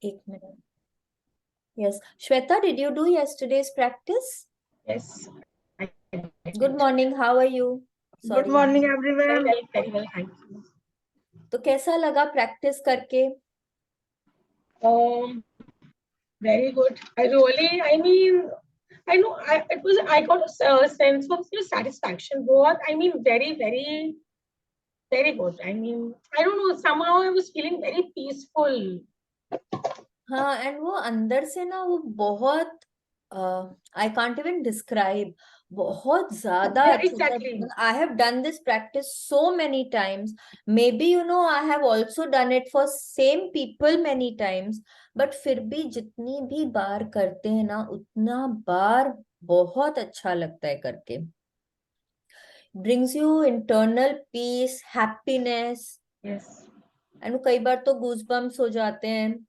एक minute. Yes. Shweta, did you do yesterday's practice? Yes, I Good did. morning. How are you? Good Sorry. Morning Very everyone. well, very well, thank you. तो कैसा लगा practice करके? Um, very good. I mean, I know I got a sense of satisfaction. What I mean, very good. I mean, I don't know. Somehow I was feeling very peaceful. हाँ, and वो अंदर से ना वो बहुत I can't even describe, बहुत ज्यादा Yeah, अच्छे से. exactly. I have done this practice so many times. Maybe I have also done it for same people many times. But फिर भी जितनी भी बार करते हैं ना, उतना बार बहुत अच्छा लगता है करके. Brings you internal peace, happiness. Yes. And कई बार तो गूज बम्स हो जाते हैं.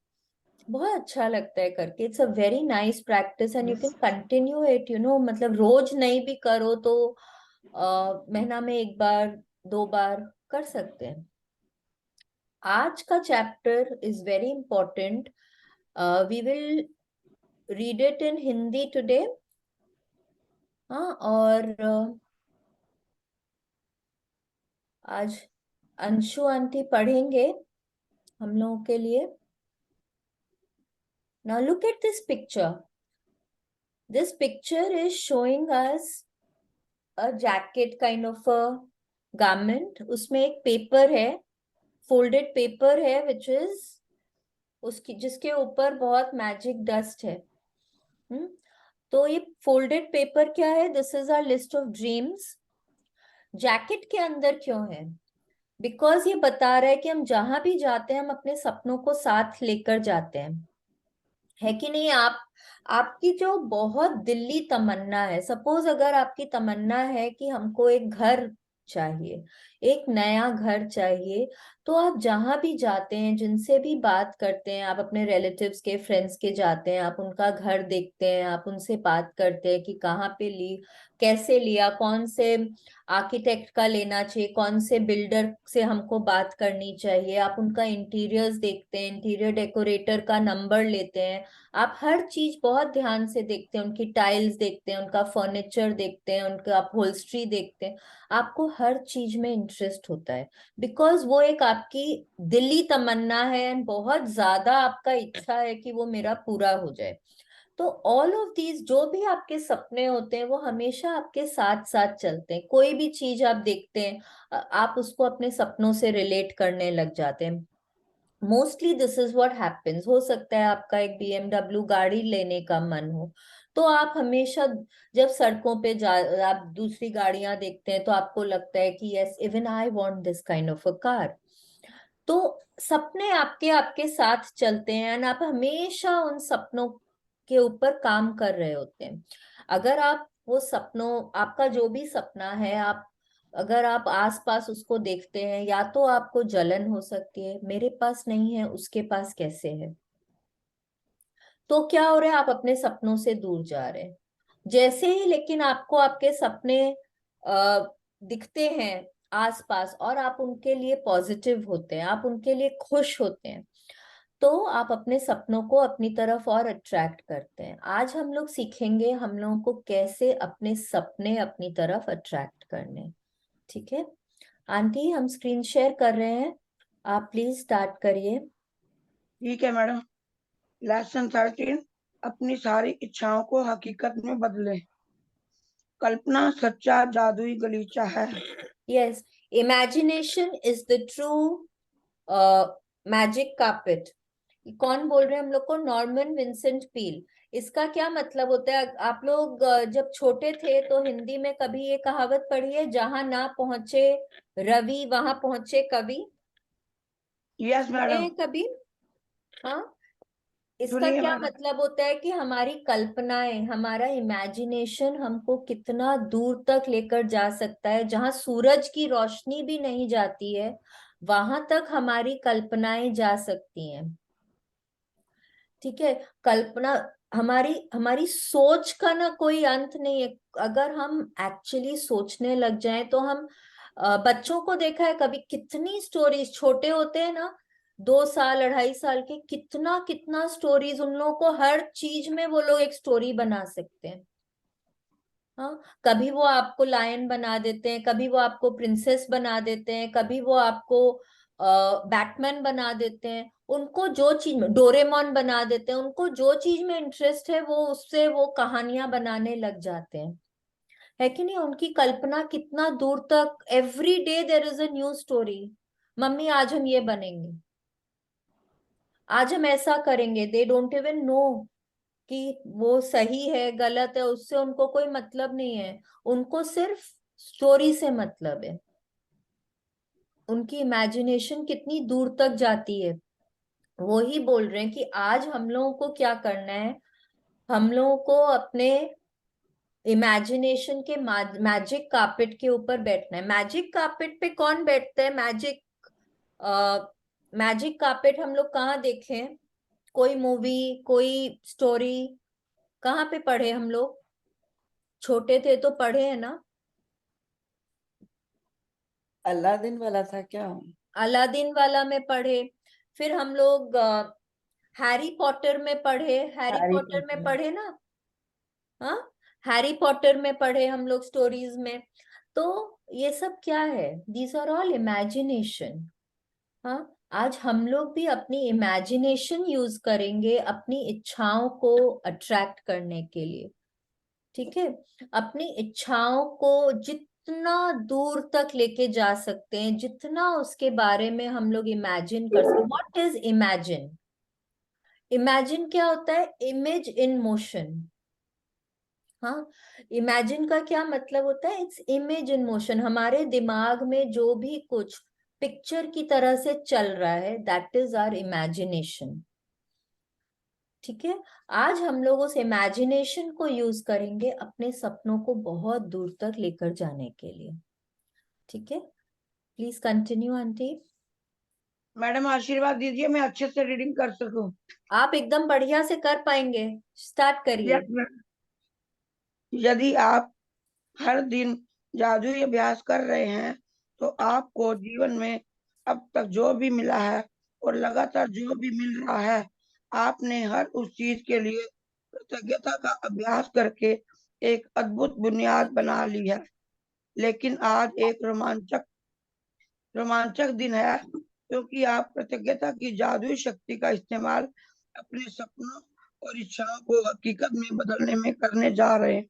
बहुत अच्छा लगता है करके. It's a very nice practice and you can Yes. Continue it. मतलब रोज नहीं भी करो तो महीना में एक बार, दो बार कर सकते हैं. आज का chapter is very important. We will read it in Hindi today. हाँ, और आज अंशु आंटी पढ़ेंगे हम लोगों के लिए. Now look at this picture. This picture is showing us a jacket kind of a garment. उसमें एक पेपर है, फोल्डेड पेपर है, which is उसकी जिसके ऊपर बहुत मैजिक डस्ट है. तो ये फोल्डेड पेपर क्या है? This is our list of dreams. Jacket के अंदर क्यों है? बिकॉज ये बता रहा है कि हम जहां भी जाते हैं हम अपने सपनों को साथ लेकर जाते हैं. है कि नहीं? आपकी जो बहुत दिल्ली तमन्ना है, सपोज अगर आपकी तमन्ना है कि हमको एक घर चाहिए, एक नया घर चाहिए, तो आप जहां भी जाते हैं, जिनसे भी बात करते हैं, आप अपने रिलेटिव्स के, फ्रेंड्स के जाते हैं, आप उनका घर देखते हैं, आप उनसे बात करते हैं कि कहाँ पे ली, कैसे लिया, कौन से आर्किटेक्ट का लेना चाहिए, कौन से बिल्डर से हमको बात करनी चाहिए. आप उनका इंटीरियर्स देखते हैं, इंटीरियर डेकोरेटर का नंबर लेते हैं. आप हर चीज बहुत ध्यान से देखते हैं, उनकी टाइल्स देखते हैं, उनका फर्नीचर देखते हैं, उनका अपहोल्स्ट्री देखते हैं. आपको हर चीज में इंटरेस्ट होता है, बिकॉज वो एक आपकी दिली तमन्ना है एंड बहुत ज्यादा आपका इच्छा है कि वो मेरा पूरा हो जाए. तो ऑल ऑफ दीज जो भी आपके सपने होते हैं वो हमेशा आपके साथ साथ चलते हैं. कोई भी चीज आप देखते हैं, आप उसको अपने सपनों से रिलेट करने लग जाते हैं. Mostly this is what happens. हो सकता है आपका एक BMW गाड़ी लेने का मन हो, तो आप हमेशा जब सड़कों पे आप दूसरी गाड़ियां देखते हैं तो आपको लगता है कि yes, even I want this kind of a car. तो सपने आपके आपके साथ चलते हैं एंड आप हमेशा उन सपनों के ऊपर काम कर रहे होते हैं. अगर आप वो सपनों, आपका जो भी सपना है, आप अगर आप आसपास उसको देखते हैं, या तो आपको जलन हो सकती है, मेरे पास नहीं है, उसके पास कैसे है. तो क्या हो रहा है? आप अपने सपनों से दूर जा रहे हैं. जैसे ही लेकिन आपको आपके सपने दिखते हैं आसपास और आप उनके लिए पॉजिटिव होते हैं, आप उनके लिए खुश होते हैं, तो आप अपने सपनों को अपनी तरफ और अट्रैक्ट करते हैं. आज हम लोग सीखेंगे हम लोगों को कैसे अपने सपने अपनी तरफ अट्रैक्ट करने. ठीक है आंटी, हम स्क्रीन शेयर कर रहे हैं, आप प्लीज स्टार्ट करिए. ठीक है मैडम। लेसन 13, अपनी सारी इच्छाओं को हकीकत में बदले। कल्पना सच्चा जादुई गलीचा है। Yes, imagination is the true magic carpet. कौन बोल रहे हैं हम लोग को? Norman Vincent Peale. इसका क्या मतलब होता है? आप लोग जब छोटे थे तो हिंदी में कभी ये कहावत पढ़ी है, जहां ना पहुंचे रवि वहां पहुंचे कवि? यस सुने मैडम। हैं कभी? हाँ. इसका सुनिए क्या मैडम। मतलब होता है कि हमारी कल्पनाएं, हमारा इमेजिनेशन हमको कितना दूर तक लेकर जा सकता है. जहां सूरज की रोशनी भी नहीं जाती है, वहां तक हमारी कल्पनाएं जा सकती हैं. ठीक है. कल्पना, हमारी हमारी सोच का ना कोई अंत नहीं है. अगर हम एक्चुअली सोचने लग जाएं तो हम बच्चों को देखा है कभी, कितनी स्टोरीज छोटे होते हैं ना, 2 साल 2.5 साल के, कितना कितना स्टोरीज उन लोगों को, हर चीज में वो लोग एक स्टोरी बना सकते हैं। हाँ, कभी वो आपको लायन बना देते हैं, कभी वो आपको प्रिंसेस बना देते हैं, कभी वो आपको बैटमैन बना देते हैं। उनको जो चीज में, डोरेमोन बना देते हैं, उनको जो चीज में इंटरेस्ट है वो उससे वो कहानियां बनाने लग जाते हैं, है कि नहीं? उनकी कल्पना कितना दूर तक, every day there is a new story. Mummy आज हम ये बनेंगे, आज हम ऐसा करेंगे। दे डोंट इवन नो कि वो सही है गलत है, उससे उनको कोई मतलब नहीं है। उनको सिर्फ स्टोरी से मतलब है। उनकी इमेजिनेशन कितनी दूर तक जाती है। वो ही बोल रहे हैं कि आज हम लोगों को क्या करना है, हम लोगों को अपने इमेजिनेशन के मैजिक कार्पेट के ऊपर बैठना है। मैजिक कार्पेट पे कौन बैठता है? मैजिक कार्पेट हम लोग कहाँ देखे हैं? कोई मूवी, कोई स्टोरी कहाँ पे पढ़े हम लोग? छोटे थे तो पढ़े हैं ना? अलादीन वाला था क्या? अलादीन वाला में पढ़े, फिर हम लोग हैरी पॉटर में पढ़े, हैरी हैरी पॉटर में पॉटर। पढ़े ना? हाँ, हैरी पॉटर में पढ़े हम लोग स्टोरीज में। तो ये सब क्या है? These are all imagination. हाँ, आज हम लोग भी अपनी इमेजिनेशन यूज करेंगे अपनी इच्छाओं को अट्रैक्ट करने के लिए। ठीक है, अपनी इच्छाओं को जितना दूर तक लेके जा सकते हैं, जितना उसके बारे में हम लोग इमेजिन कर सकते। What is imagine? इमेजिन क्या होता है? Image in motion. हाँ, इमेजिन का क्या मतलब होता है? Its image in motion. हमारे दिमाग में जो भी कुछ पिक्चर की तरह से चल रहा है, दैट इज आवर इमेजिनेशन। ठीक है, आज हम लोग उस इमेजिनेशन को यूज करेंगे अपने सपनों को बहुत दूर तक लेकर जाने के लिए। ठीक है, प्लीज कंटिन्यू आंटी। मैडम आशीर्वाद दीजिए मैं अच्छे से रीडिंग कर सकूं। आप एकदम बढ़िया से कर पाएंगे, स्टार्ट करिए। Yes ma'am. यदि आप हर दिन जादुई अभ्यास कर रहे हैं तो आपको जीवन में अब तक जो भी मिला है और लगातार जो भी मिल रहा है, आपने हर उस चीज के लिए कृतज्ञता का अभ्यास करके एक अद्भुत बुनियाद बना ली है। लेकिन आज एक रोमांचक दिन है क्योंकि आप कृतज्ञता की जादुई शक्ति का इस्तेमाल अपने सपनों और इच्छाओं को हकीकत में बदलने में करने जा रहे हैं।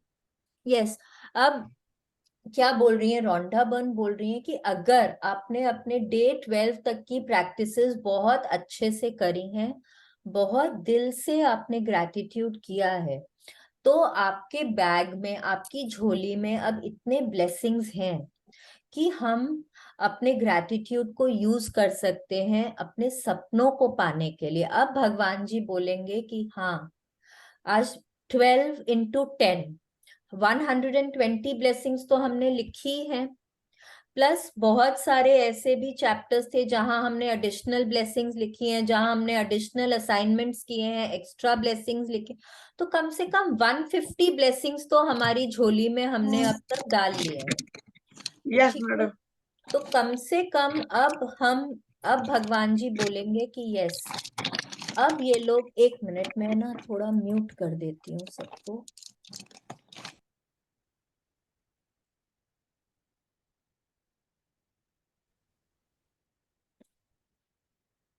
यस, अब क्या बोल रही है रोंडा बर्न? बोल रही है कि अगर आपने अपने डे 12 तक की प्रैक्टिसेस बहुत अच्छे से करी हैं, बहुत दिल से आपने ग्रैटिट्यूड किया है, तो आपके बैग में, आपकी झोली में अब इतने ब्लेसिंग्स हैं कि हम अपने ग्रैटिट्यूड को यूज कर सकते हैं अपने सपनों को पाने के लिए। अब भगवान जी बोलेंगे कि हाँ, आज 12 × 10 120 ब्लेसिंग्स तो हमने लिखी हैं, प्लस बहुत सारे ऐसे भी चैप्टर्स थे जहां हमने एडिशनल ब्लेसिंग्स लिखी हैं, जहां हमने एडिशनल असाइनमेंट्स किए हैं, एक्स्ट्रा ब्लेसिंग्स लिखे। तो कम से कम 150 ब्लेसिंग्स तो हमारी झोली में हमने अब तक डाल लिए हैं। यस ठीक है, मैडम। तो कम से कम अब भगवान जी बोलेंगे कि यस, अब ये लोग, 1 मिनट में ना थोड़ा म्यूट कर देती हूँ सबको।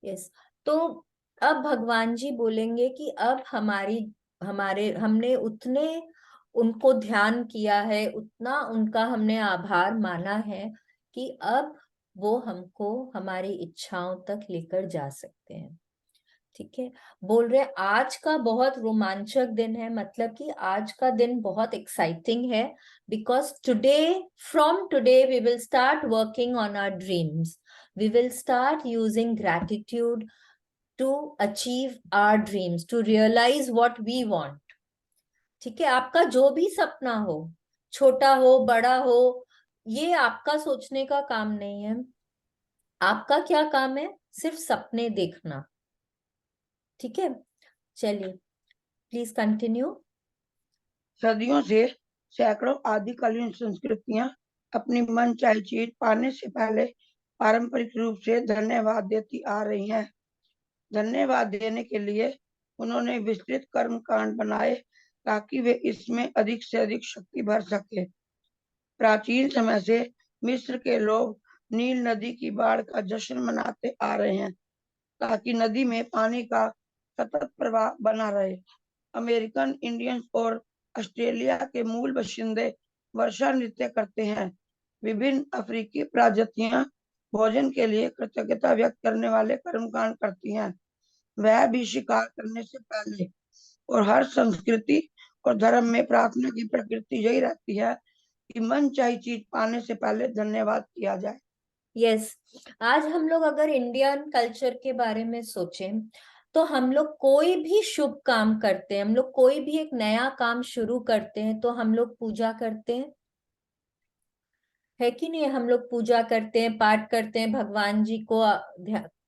यस, तो अब भगवान जी बोलेंगे कि अब हमारे हमने उतने उनको ध्यान किया है, उतना उनका हमने आभार माना है कि अब वो हमको हमारी इच्छाओं तक लेकर जा सकते हैं। ठीक है, बोल रहे आज का बहुत रोमांचक दिन है, मतलब कि आज का दिन बहुत एक्साइटिंग है, because from today we will start working on our dreams. We will start using gratitude to achieve our dreams, to realize what we want. ठीक है, आपका जो भी सपना हो, छोटा हो बड़ा हो, ये आपका सोचने का काम नहीं है। आपका क्या काम है? सिर्फ सपने देखना। ठीक है, चलिए प्लीज कंटिन्यू। सदियों से सैकड़ों आदिकालीन संस्कृतियां अपनी मनचाही चीज पाने से पहले पारंपरिक रूप से धन्यवाद देती आ रही हैं। धन्यवाद देने के लिए उन्होंने विस्तृत कर्म कांड बनाए ताकि वे इसमें अधिक से अधिक शक्ति भर सके। प्राचीन समय से मिस्र के लोग नील नदी की बाढ़ का जश्न मनाते आ रहे हैं ताकि नदी में पानी का सतत प्रवाह बना रहे। अमेरिकन इंडियंस और ऑस्ट्रेलिया के मूल बाशिंदे वर्षा नृत्य करते हैं। विभिन्न अफ्रीकी प्रजातियां भोजन के लिए कृतज्ञता व्यक्त करने वाले कर्मकांड करती हैं। वह भी शिकार करने से पहले। और हर संस्कृति और धर्म में प्रार्थना की प्रकृति यही रहती है कि मनचाही चीज पाने से पहले धन्यवाद किया जाए। यस, आज हम लोग अगर इंडियन कल्चर के बारे में सोचें तो हम लोग कोई भी शुभ काम करते हैं, हम लोग कोई भी एक नया काम शुरू करते हैं तो हम लोग पूजा करते हैं, है कि नहीं? हम लोग पूजा करते हैं, पाठ करते हैं, भगवान जी को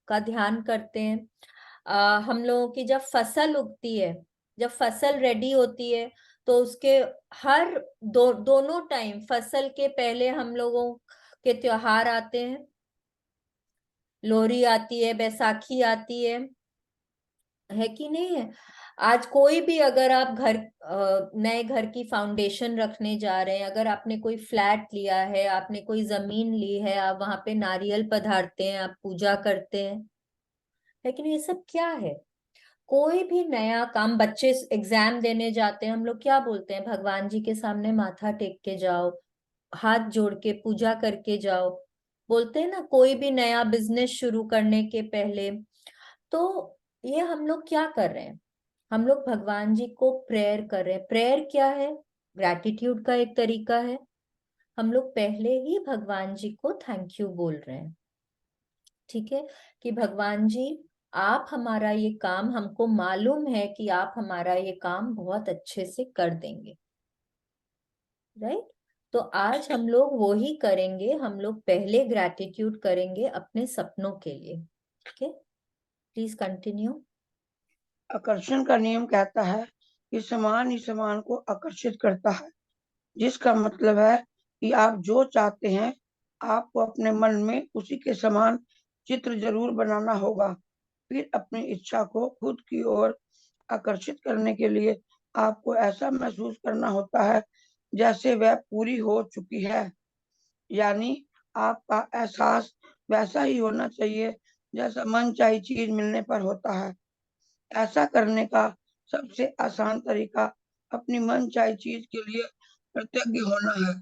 का ध्यान करते हैं। हम लोगों की जब फसल उगती है, जब फसल रेडी होती है तो उसके हर दोनों टाइम, फसल के पहले हम लोगों के त्योहार आते हैं, लोहरी आती है, बैसाखी आती है कि नहीं है? आज कोई भी, अगर आप नए घर की फाउंडेशन रखने जा रहे हैं, अगर आपने कोई फ्लैट लिया है, आपने कोई जमीन ली है, आप वहां पे नारियल पधारते हैं, आप पूजा करते हैं, लेकिन ये सब क्या है? कोई भी नया काम, बच्चे एग्जाम देने जाते हैं, हम लोग क्या बोलते हैं? भगवान जी के सामने माथा टेक के जाओ, हाथ जोड़ के पूजा करके जाओ, बोलते हैं ना। कोई भी नया बिजनेस शुरू करने के पहले, तो ये हम लोग क्या कर रहे हैं? हम लोग भगवान जी को प्रेयर कर रहे हैं। प्रेयर क्या है? ग्रैटिट्यूड का एक तरीका है। हम लोग पहले ही भगवान जी को थैंक यू बोल रहे हैं, ठीक है, कि भगवान जी आप हमारा ये काम, हमको मालूम है कि आप हमारा ये काम बहुत अच्छे से कर देंगे, राइट? तो आज हम लोग वो ही करेंगे, हम लोग पहले ग्रैटिट्यूड करेंगे अपने सपनों के लिए, ठीक है? Please continue. आकर्षण का नियम कहता है कि समान ही समान को आकर्षित करता है, जिसका मतलब है कि आप जो चाहते हैं आपको अपने मन में उसी के समान चित्र जरूर बनाना होगा। फिर अपनी इच्छा को खुद की ओर आकर्षित करने के लिए आपको ऐसा महसूस करना होता है जैसे वह पूरी हो चुकी है। यानी आपका एहसास वैसा ही होना चाहिए जैसा मनचाही चीज मिलने पर होता है। ऐसा करने का सबसे आसान तरीका अपनी मनचाही चीज के लिए कृतज्ञ होना है,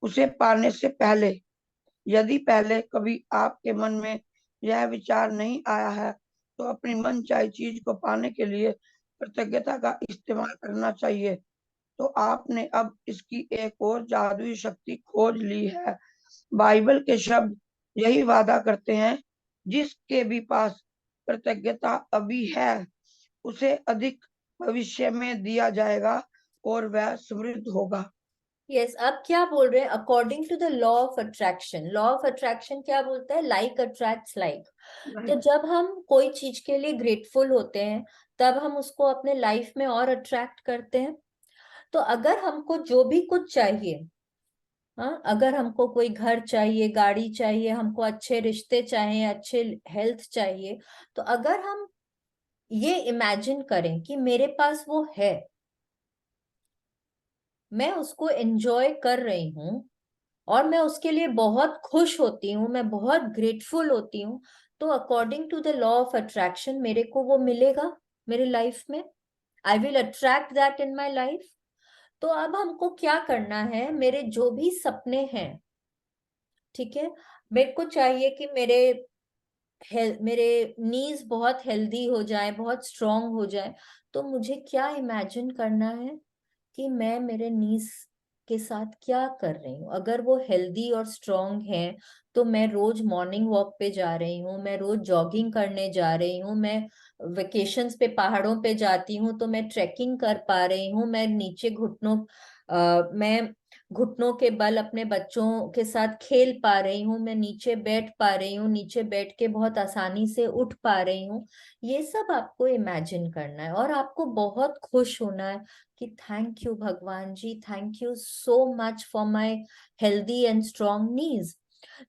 उसे पाने से पहले। यदि पहले कभी आपके मन में यह विचार नहीं आया है तो अपनी मनचाही चीज को पाने के लिए कृतज्ञता का इस्तेमाल करना चाहिए। तो आपने अब इसकी एक और जादुई शक्ति खोज ली है। बाइबल के शब्द यही वादा करते हैं, जिसके भी पास कृतज्ञता अभी है उसे अधिक भविष्य में दिया जाएगा और वह समृद्ध होगा। यस, अब क्या बोल रहे हैं? According to the law of attraction, law of attraction क्या बोलता है? Like attracts like. तो जब हम कोई चीज के लिए ग्रेटफुल होते हैं तब हम उसको अपने लाइफ में और अट्रैक्ट करते हैं। तो अगर हमको जो भी कुछ चाहिए, हाँ, अगर हमको कोई घर चाहिए, गाड़ी चाहिए, हमको अच्छे रिश्ते चाहिए, अच्छे हेल्थ चाहिए, तो अगर हम ये इमेजिन करें कि मेरे पास वो है, मैं उसको एंजॉय कर रही हूँ और मैं उसके लिए बहुत खुश होती हूँ, मैं बहुत ग्रेटफुल होती हूँ, तो according to the law of attraction मेरे को वो मिलेगा मेरे लाइफ में। I will attract that in my life. तो अब हमको क्या करना है? मेरे जो भी सपने हैं, ठीक है, मेरे को चाहिए कि मेरे नीज बहुत हेल्दी हो जाए, बहुत स्ट्रांग हो जाए। तो मुझे क्या इमेजिन करना है कि मैं मेरे नीज के साथ क्या कर रही हूँ? अगर वो हेल्दी और स्ट्रांग है तो मैं रोज मॉर्निंग वॉक पे जा रही हूँ, मैं रोज जॉगिंग करने जा रही हूँ, मैं वेकेशंस पे पहाड़ों पे जाती हूँ तो मैं ट्रैकिंग कर पा रही हूँ, मैं नीचे मैं घुटनों के बल अपने बच्चों के साथ खेल पा रही हूँ, मैं नीचे बैठ पा रही हूँ, नीचे बैठ के बहुत आसानी से उठ पा रही हूँ। ये सब आपको इमेजिन करना है और आपको बहुत खुश होना है कि थैंक यू भगवान जी, thank you so much for my healthy and strong knees.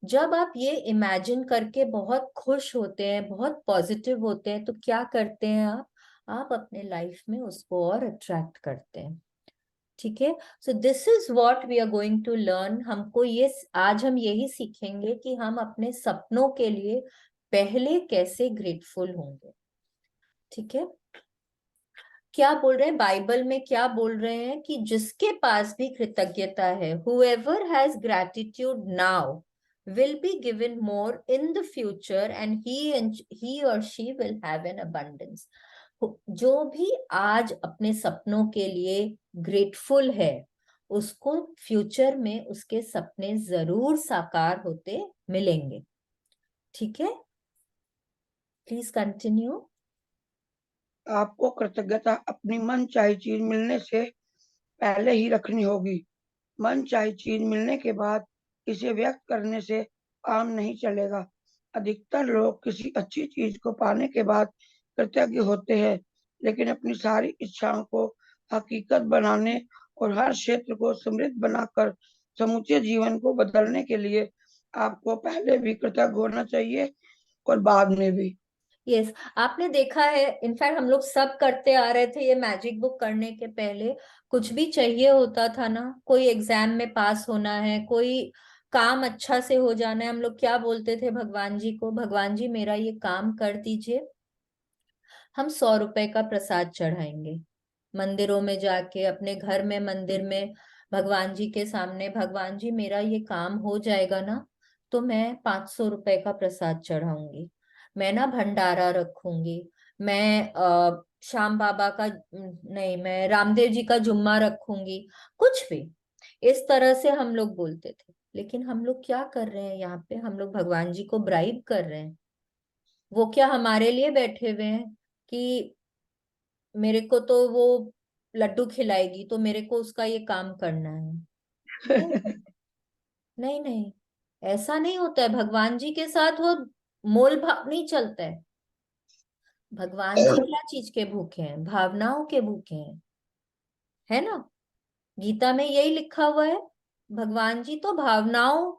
जब आप ये इमेजिन करके बहुत खुश होते हैं, बहुत पॉजिटिव होते हैं, तो क्या करते हैं आप अपने लाइफ में उसको और अट्रैक्ट करते हैं। ठीक है, so this is what we are going to learn. हमको ये आज हम यही सीखेंगे कि हम अपने सपनों के लिए पहले कैसे ग्रेटफुल होंगे। ठीक है, क्या बोल रहे हैं बाइबल में, क्या बोल रहे हैं कि जिसके पास भी कृतज्ञता है, whoever has gratitude now will be given more in the future and he or she will have an abundance। जो भी आज अपने सपनों के लिए ग्रेटफुल है, उसको फ्यूचर में उसके सपने जरूर साकार होते मिलेंगे। ठीक है, प्लीज कंटिन्यू। आपको कृतज्ञता अपनी मन चाही चीज मिलने से पहले ही रखनी होगी। मन चाही चीज मिलने के बाद इसे व्यक्त करने से काम नहीं चलेगा। अधिकतर लोग किसी अच्छी चीज को पाने के बाद कृतज्ञ होते हैं, लेकिन अपनी सारी इच्छाओं को हकीकत बनाने और हर क्षेत्र को समृद्ध बनाकर समूचे जीवन को बदलने के लिए आपको पहले भी कृतज्ञ होना चाहिए और बाद में भी। यस, आपने देखा है, इनफैक्ट हम लोग सब करते आ रहे थे ये मैजिक बुक करने के पहले। कुछ भी चाहिए होता था ना, कोई एग्जाम में पास होना है, कोई काम अच्छा से हो जाना है, हम लोग क्या बोलते थे भगवान जी को, भगवान जी मेरा ये काम कर दीजिए। हम 100 रुपए का प्रसाद चढ़ाएंगे मंदिरों में जाके, अपने घर में मंदिर में भगवान जी के सामने, भगवान जी मेरा ये काम हो जाएगा ना, तो मैं 500 रुपए का प्रसाद चढ़ाऊंगी, मैं ना भंडारा रखूंगी, मैं श्याम बाबा का नहीं, मैं रामदेव जी का जुम्मा रखूंगी, कुछ भी इस तरह से हम लोग बोलते थे। लेकिन हम लोग क्या कर रहे हैं यहाँ पे, हम लोग भगवान जी को ब्राइब कर रहे हैं। वो क्या हमारे लिए बैठे हुए हैं कि मेरे को तो वो लड्डू खिलाएगी तो मेरे को उसका ये काम करना है? नहीं नहीं नहीं, ऐसा नहीं होता है। भगवान जी के साथ वो मोल भाव नहीं चलता है। भगवान जी क्या चीज के भूखे हैं? भावनाओं के भूखे हैं, है ना? गीता में यही लिखा हुआ है। भगवान जी तो भावनाओं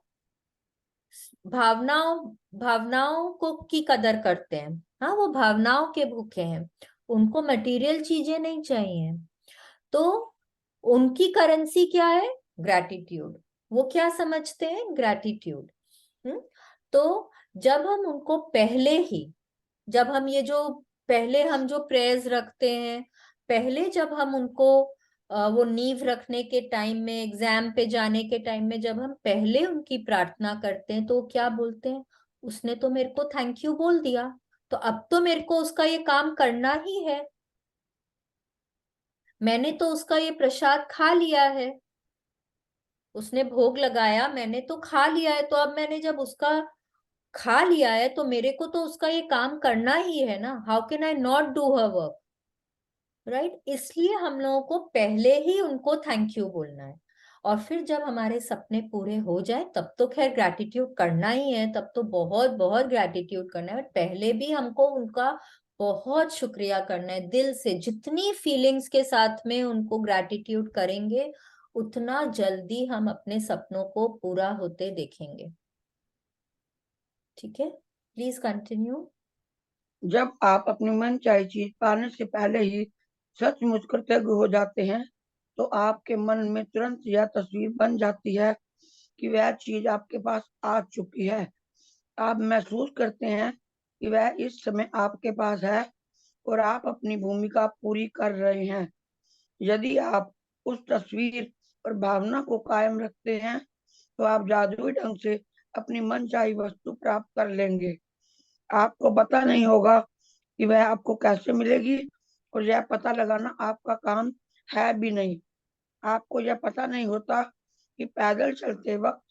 भावनाओं भावनाओं को की कदर करते हैं। हाँ, वो भावनाओं के भूखे हैं, उनको मटेरियल चीजें नहीं चाहिए। तो उनकी करेंसी क्या है? ग्रैटिट्यूड। वो क्या समझते हैं? ग्रैटिट्यूड। तो जब हम उनको पहले ही, जब हम ये जो पहले हम जो प्रेयर्स रखते हैं, पहले जब हम उनको वो नींव रखने के टाइम में, एग्जाम पे जाने के टाइम में, जब हम पहले उनकी प्रार्थना करते हैं, तो क्या बोलते हैं? उसने तो मेरे को थैंक यू बोल दिया, तो अब तो मेरे को उसका ये काम करना ही है। मैंने तो उसका ये प्रसाद खा लिया है, उसने भोग लगाया, मैंने तो खा लिया है, तो अब मैंने जब उसका खा लिया है तो मेरे को तो उसका ये काम करना ही है ना। How can I not do her work, right? इसलिए हम लोगों को पहले ही उनको थैंक यू बोलना है। और फिर जब हमारे सपने पूरे हो जाए तब तो खैर ग्रैटिट्यूड करना ही है, तब तो बहुत बहुत ग्रैटिट्यूड करना है। बट पहले भी हमको उनका बहुत शुक्रिया करना है दिल से। जितनी फीलिंग्स के साथ में उनको ग्रैटिट्यूड करेंगे, उतना जल्दी हम अपने सपनों को पूरा होते देखेंगे। ठीक है, प्लीज कंटिन्यू। जब आप अपनी मनचाही चीज पाने से पहले ही सचमुच कृतज्ञ हो जाते हैं, तो आपके मन में तुरंत यह तस्वीर बन जाती है कि वह चीज आपके पास आ चुकी है। आप महसूस करते हैं कि वह इस समय आपके पास है और आप अपनी भूमिका पूरी कर रहे हैं। यदि आप उस तस्वीर और भावना को कायम रखते हैं, तो आप जादुई ढंग से अपनी मनचाही वस्तु प्राप्त कर लेंगे। आपको पता नहीं होगा कि वह आपको कैसे मिलेगी, और यह पता लगाना आपका काम है भी नहीं। आपको यह पता नहीं होता कि पैदल चलते वक्त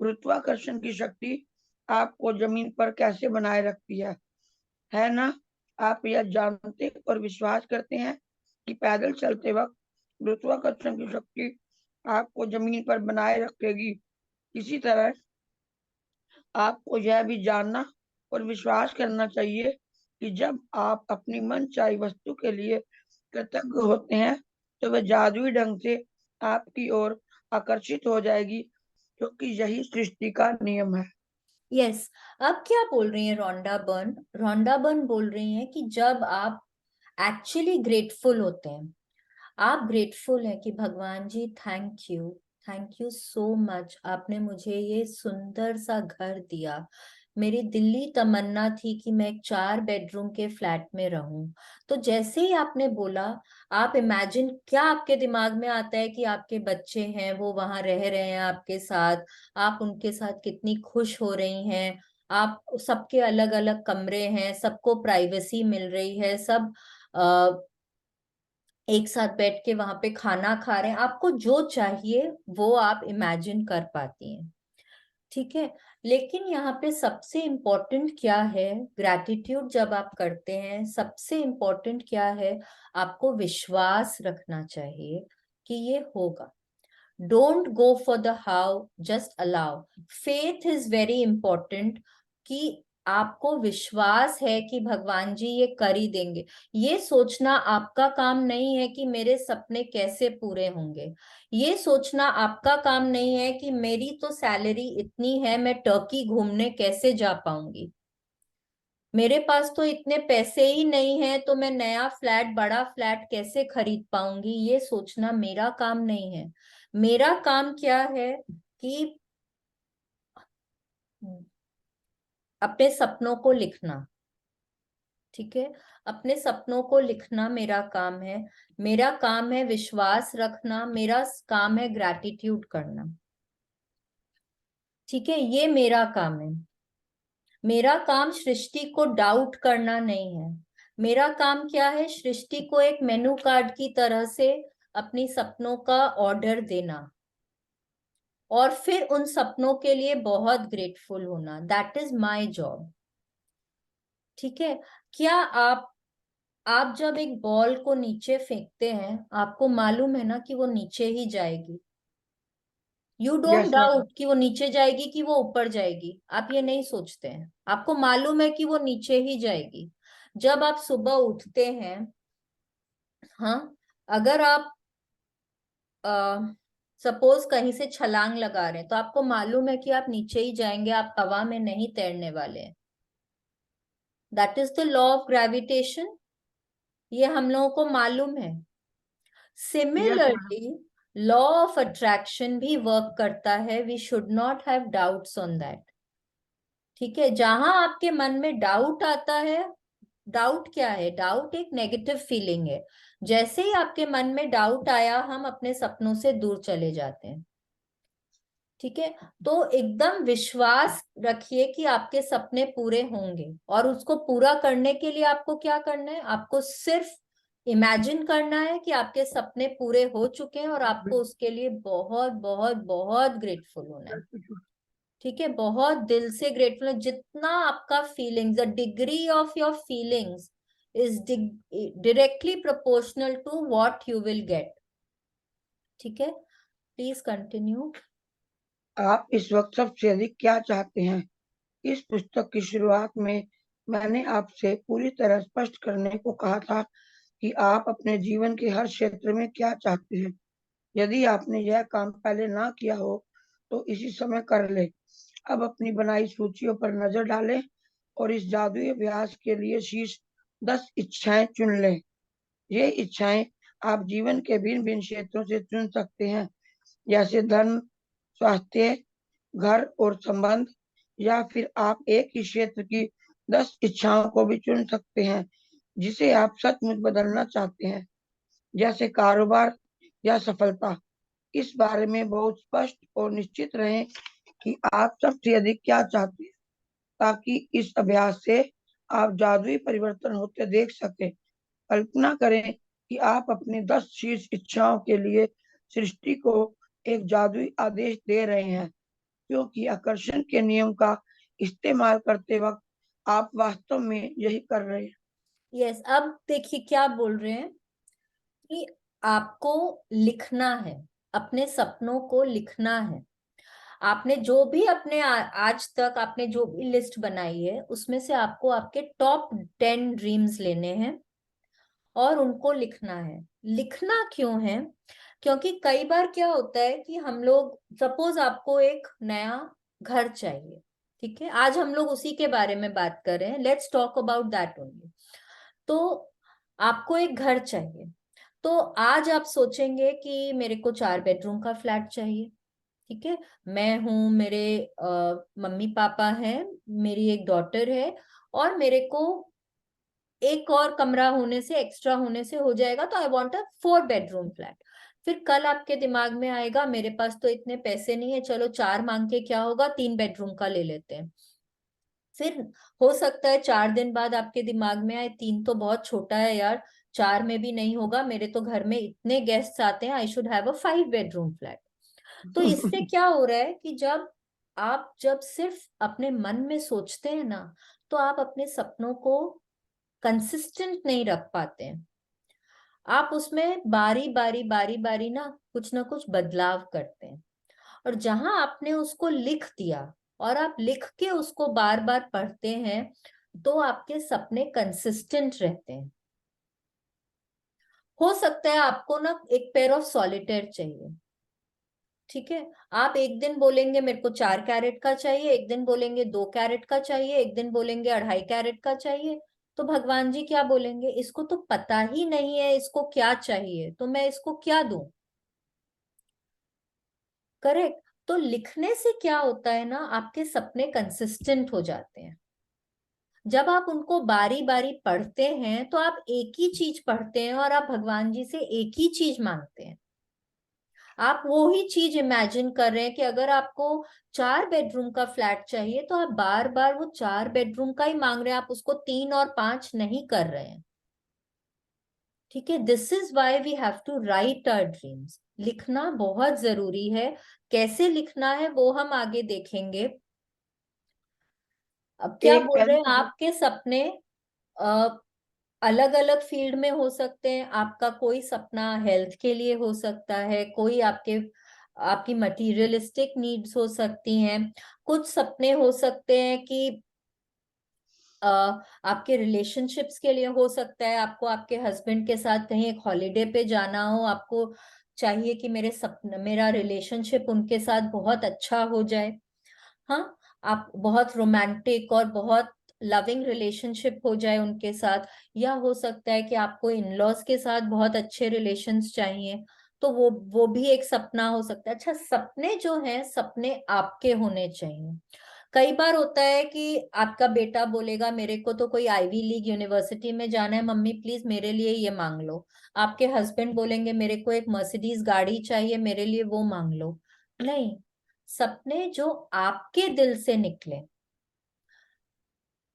गुरुत्वाकर्षण की शक्ति आपको जमीन पर कैसे बनाए रखती है ना? आप यह जानते और विश्वास करते हैं कि पैदल चलते वक्त गुरुत्वाकर्षण की शक्ति आपको जमीन पर बनाए रखेगी। इसी तरह आपको यह भी जानना और विश्वास करना चाहिए कि जब आप अपनी मनचाही वस्तु के लिए कृतज्ञ होते हैं, तो वह जादुई ढंग से आपकी ओर आकर्षित हो जाएगी, क्योंकि यही सृष्टि का नियम है। यस। अब क्या बोल रही है रोंडा बर्न? रोंडा बर्न बोल रही है कि जब आप एक्चुअली ग्रेटफुल होते हैं, आप ग्रेटफुल हैं कि भगवान जी थैंक यू सो मच, आपने मुझे ये सुंदर सा घर दिया। मेरी दिल्ली तमन्ना थी कि मैं एक 4 बेडरूम के फ्लैट में रहूं। तो जैसे ही आपने बोला, आप इमेजिन, क्या आपके दिमाग में आता है कि आपके बच्चे हैं, वो वहां रह रहे हैं आपके साथ, आप उनके साथ कितनी खुश हो रही हैं, आप सबके अलग अलग कमरे हैं, सबको प्राइवेसी मिल रही है, सब एक साथ बैठ के वहां पे खाना खा रहे हैं, आपको जो चाहिए वो आप इमेजिन कर पाती हैं। ठीक है। लेकिन यहाँ पे सबसे इम्पोर्टेंट क्या है, ग्रैटिट्यूड जब आप करते हैं, सबसे इम्पोर्टेंट क्या है, आपको विश्वास रखना चाहिए कि ये होगा। Don't go for the how, just allow. Faith is very important, कि आपको विश्वास है कि भगवान जी ये कर ही देंगे। ये सोचना आपका काम नहीं है कि मेरे सपने कैसे पूरे होंगे। ये सोचना आपका काम नहीं है कि मेरी तो सैलरी इतनी है, मैं टर्की घूमने कैसे जा पाऊंगी, मेरे पास तो इतने पैसे ही नहीं है, तो मैं नया फ्लैट, बड़ा फ्लैट कैसे खरीद पाऊंगी। ये सोचना मेरा काम नहीं है। मेरा काम क्या है कि अपने सपनों को लिखना। ठीक है। अपने सपनों को लिखना मेरा काम है। मेरा काम है विश्वास रखना, मेरा काम है ग्रैटिट्यूड करना। ठीक है, ये मेरा काम है। मेरा काम सृष्टि को डाउट करना नहीं है। मेरा काम क्या है, सृष्टि को एक मेनू कार्ड की तरह से अपनी सपनों का ऑर्डर देना, और फिर उन सपनों के लिए बहुत ग्रेटफुल होना। That is my job. ठीक है। क्या आप जब एक बॉल को नीचे फेंकते हैं, आपको मालूम है ना कि वो नीचे ही जाएगी। You don't yes ma'am. Doubt कि वो नीचे जाएगी कि वो ऊपर जाएगी, आप ये नहीं सोचते हैं, आपको मालूम है कि वो नीचे ही जाएगी। जब आप सुबह उठते हैं, हाँ, अगर आप सपोज कहीं से छलांग लगा रहे हैं, तो आपको मालूम है कि आप नीचे ही जाएंगे, आप हवा में नहीं तैरने वाले हैं। That is the law of gravitation, ये हम लोगों को मालूम है। Yes ma'am. Similarly law of attraction भी वर्क करता है, we should not have doubts on that. ठीक है। जहां आपके मन में डाउट आता है, डाउट क्या है, डाउट एक नेगेटिव फीलिंग है। जैसे ही आपके मन में डाउट आया, हम अपने सपनों से दूर चले जाते हैं। ठीक है। तो एकदम विश्वास रखिए कि आपके सपने पूरे होंगे, और उसको पूरा करने के लिए आपको क्या करना है, आपको सिर्फ इमेजिन करना है कि आपके सपने पूरे हो चुके हैं, और आपको उसके लिए बहुत बहुत बहुत ग्रेटफुल होना है। ठीक है, बहुत दिल से ग्रेटफुल है। जितना आपका feelings, the degree of your feelings is directly proportional to what you will get. ठीक है, प्लीज कंटिन्यू। आप इस वक्त सबसे अधिक क्या चाहते हैं? इस पुस्तक की शुरुआत में मैंने आपसे पूरी तरह स्पष्ट करने को कहा था कि आप अपने जीवन के हर क्षेत्र में क्या चाहते हैं। यदि आपने यह काम पहले ना किया हो तो इसी समय कर ले। अब अपनी बनाई सूचियों पर नजर डालें और इस जादुई अभ्यास के लिए शीर्ष 10 इच्छाएं चुन लें। ये इच्छाएं आप जीवन के भिन्न भिन्न क्षेत्रों से चुन सकते हैं, जैसे धन, स्वास्थ्य, घर और संबंध। या फिर आप एक ही क्षेत्र की 10 इच्छाओं को भी चुन सकते हैं जिसे आप सचमुच बदलना चाहते हैं, जैसे कारोबार या सफलता। इस बारे में बहुत स्पष्ट और निश्चित रहें कि आप सबसे अधिक क्या चाहते हैं, ताकि इस अभ्यास से आप जादुई परिवर्तन होते देख सकें। कल्पना करें कि आप अपनी 10 शीर्ष इच्छाओं के लिए सृष्टि को एक जादुई आदेश दे रहे हैं, क्योंकि आकर्षण के नियम का इस्तेमाल करते वक्त आप वास्तव में यही कर रहे हैं। यस। अब देखिए क्या बोल रहे हैं कि आपको लिखना है, अपने सपनों को लिखना है। आपने जो भी अपने आज तक आपने जो भी लिस्ट बनाई है, उसमें से आपको आपके टॉप 10 ड्रीम्स लेने हैं और उनको लिखना है। लिखना क्यों है? क्योंकि कई बार क्या होता है कि हम लोग, सपोज आपको एक नया घर चाहिए, ठीक है, आज हम लोग उसी के बारे में बात कर रहे हैं, let's talk about that only. तो आपको एक घर चाहिए, तो आज आप सोचेंगे कि मेरे को 4 बेडरूम का फ्लैट चाहिए। ठीक है, मैं हूँ, मेरे मम्मी पापा हैं, मेरी एक डॉटर है, और मेरे को एक और कमरा होने से, एक्स्ट्रा होने से हो जाएगा, तो I want a 4 bedroom flat. फिर कल आपके दिमाग में आएगा मेरे पास तो इतने पैसे नहीं है, चलो 4 मांग के क्या होगा, 3 बेडरूम का ले लेते हैं। फिर हो सकता है 4 दिन बाद आपके दिमाग में आए 3 तो बहुत छोटा है यार, 4 में भी नहीं होगा, मेरे तो घर में इतने गेस्ट्स आते हैं, I should have a 5 bedroom flat. तो इससे क्या हो रहा है कि जब सिर्फ अपने मन में सोचते हैं ना, तो आप अपने सपनों को कंसिस्टेंट नहीं रख पाते हैं। आप उसमें बारी बारी ना कुछ बदलाव करते हैं। और जहां आपने उसको लिख दिया और आप लिख के उसको बार बार पढ़ते हैं, तो आपके सपने कंसिस्टेंट रहते हैं। हो सकता है आपको ना एक पेयर ऑफ सॉलिटेयर चाहिए। ठीक है, आप एक दिन बोलेंगे मेरे को 4 कैरेट का चाहिए, एक दिन बोलेंगे 2 कैरेट का चाहिए, एक दिन बोलेंगे 2.5 कैरेट का चाहिए। तो भगवान जी क्या बोलेंगे, इसको तो पता ही नहीं है इसको क्या चाहिए, तो मैं इसको क्या दूं। करेक्ट। तो लिखने से क्या होता है ना, आपके सपने कंसिस्टेंट हो जाते हैं। जब आप उनको बारी बारी पढ़ते हैं, तो आप एक ही चीज पढ़ते हैं और आप भगवान जी से एक ही चीज मांगते हैं। आप वो ही चीज इमेजिन कर रहे हैं कि अगर आपको 4 बेडरूम का फ्लैट चाहिए, तो आप बार बार वो 4 बेडरूम का ही मांग रहे हैं, आप उसको 3 और 5 नहीं कर रहे हैं। ठीक है, this is why we have to write our dreams. लिखना बहुत जरूरी है। कैसे लिखना है वो हम आगे देखेंगे। अब क्या एक बोल रहे पेन हैं, आपके सपने अलग अलग फील्ड में हो सकते हैं। आपका कोई सपना हेल्थ के लिए हो सकता है, कोई आपकी मटेरियलिस्टिक नीड्स हो सकती हैं, कुछ सपने हो सकते हैं कि आपके रिलेशनशिप्स के लिए हो सकता है, आपको आपके हस्बैंड के साथ कहीं एक हॉलीडे पे जाना हो, आपको चाहिए कि मेरा रिलेशनशिप उनके साथ बहुत अच्छा हो जाए। हाँ, आप बहुत रोमांटिक और बहुत लविंग रिलेशनशिप हो जाए उनके साथ। या हो सकता है कि आपको इन लॉज के साथ बहुत अच्छे रिलेशंस चाहिए, तो वो भी एक सपना हो सकता है। अच्छा, सपने जो हैं, सपने आपके होने चाहिए। कई बार होता है कि आपका बेटा बोलेगा मेरे को तो कोई आईवी लीग यूनिवर्सिटी में जाना है, मम्मी प्लीज मेरे लिए ये मांग लो। आपके हस्बैंड बोलेंगे मेरे को एक मर्सिडीज गाड़ी चाहिए, मेरे लिए वो मांग लो। नहीं, सपने जो आपके दिल से निकले।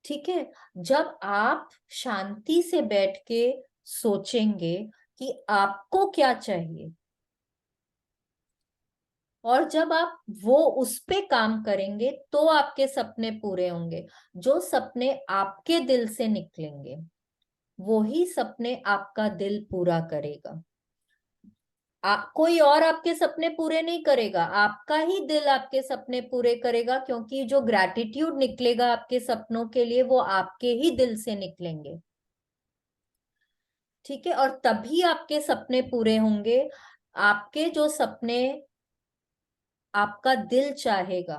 ठीक है, जब आप शांति से बैठ के सोचेंगे कि आपको क्या चाहिए, और जब आप वो उस पे काम करेंगे, तो आपके सपने पूरे होंगे। जो सपने आपके दिल से निकलेंगे, वो ही सपने आपका दिल पूरा करेगा। कोई और आपके सपने पूरे नहीं करेगा, आपका ही दिल आपके सपने पूरे करेगा, क्योंकि जो ग्रैटिट्यूड निकलेगा आपके सपनों के लिए, वो आपके ही दिल से निकलेंगे। ठीक है, और तभी आपके सपने पूरे होंगे। आपके जो सपने आपका दिल चाहेगा,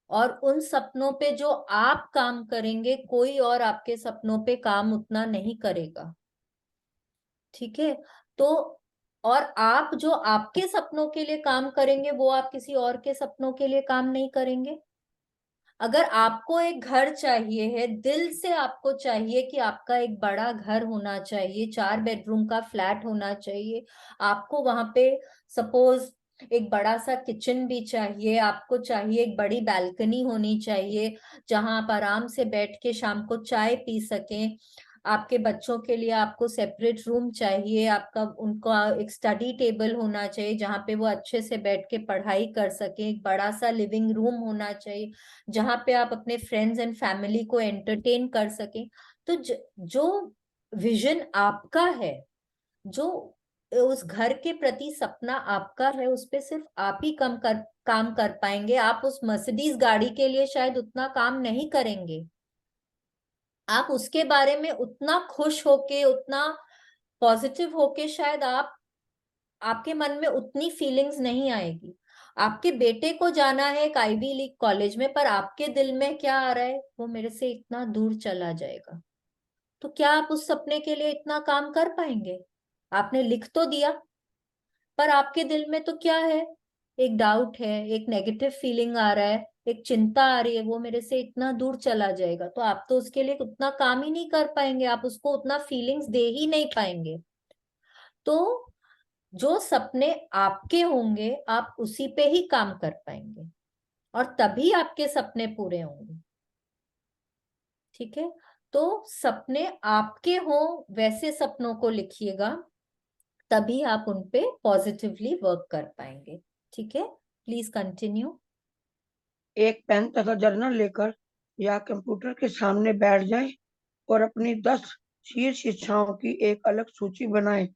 और उन सपनों पे जो आप काम करेंगे, कोई और आपके सपनों पे काम उतना नहीं करेगा। ठीक है, तो और आप जो आपके सपनों के लिए काम करेंगे, वो आप किसी और के सपनों के लिए काम नहीं करेंगे। अगर आपको एक घर चाहिए है, दिल से आपको चाहिए कि आपका एक बड़ा घर होना चाहिए, 4 बेडरूम का फ्लैट होना चाहिए, आपको वहां पे सपोज एक बड़ा सा किचन भी चाहिए, आपको चाहिए एक बड़ी बैल्कनी होनी चाहिए, जहां आप आराम से बैठ के शाम को चाय पी सकें। आपके बच्चों के लिए आपको सेपरेट रूम चाहिए, आपका उनका एक स्टडी टेबल होना चाहिए जहां पे वो अच्छे से बैठ के पढ़ाई कर सके, एक बड़ा सा लिविंग रूम होना चाहिए जहां पे आप अपने फ्रेंड्स एंड फैमिली को एंटरटेन कर सकें। तो जो विजन आपका है, जो उस घर के प्रति सपना आपका है, उस पे सिर्फ आप ही काम कर पाएंगे। आप उस मर्सिडीज गाड़ी के लिए शायद उतना काम नहीं करेंगे, आप उसके बारे में उतना खुश होके, उतना पॉजिटिव होके शायद आपके मन में उतनी फीलिंग्स नहीं आएगी। आपके बेटे को जाना है एक आईवी लीग कॉलेज में, पर आपके दिल में क्या आ रहा है, वो मेरे से इतना दूर चला जाएगा। तो क्या आप उस सपने के लिए इतना काम कर पाएंगे? आपने लिख तो दिया, पर आपके दिल में तो क्या है, एक डाउट है, एक नेगेटिव फीलिंग आ रहा है, एक चिंता आ रही है, वो मेरे से इतना दूर चला जाएगा। तो आप तो उसके लिए उतना काम ही नहीं कर पाएंगे, आप उसको उतना फीलिंग्स दे ही नहीं पाएंगे। तो जो सपने आपके होंगे आप उसी पे ही काम कर पाएंगे, और तभी आपके सपने पूरे होंगे। ठीक है, तो सपने आपके हों वैसे सपनों को लिखिएगा, तभी आप उन पे पॉजिटिवली वर्क कर पाएंगे। ठीक है, प्लीज कंटिन्यू। एक पेन तथा जर्नल लेकर या कंप्यूटर के सामने बैठ जाएं और अपनी 10 शीर्ष इच्छाओं की एक अलग सूची बनाएं,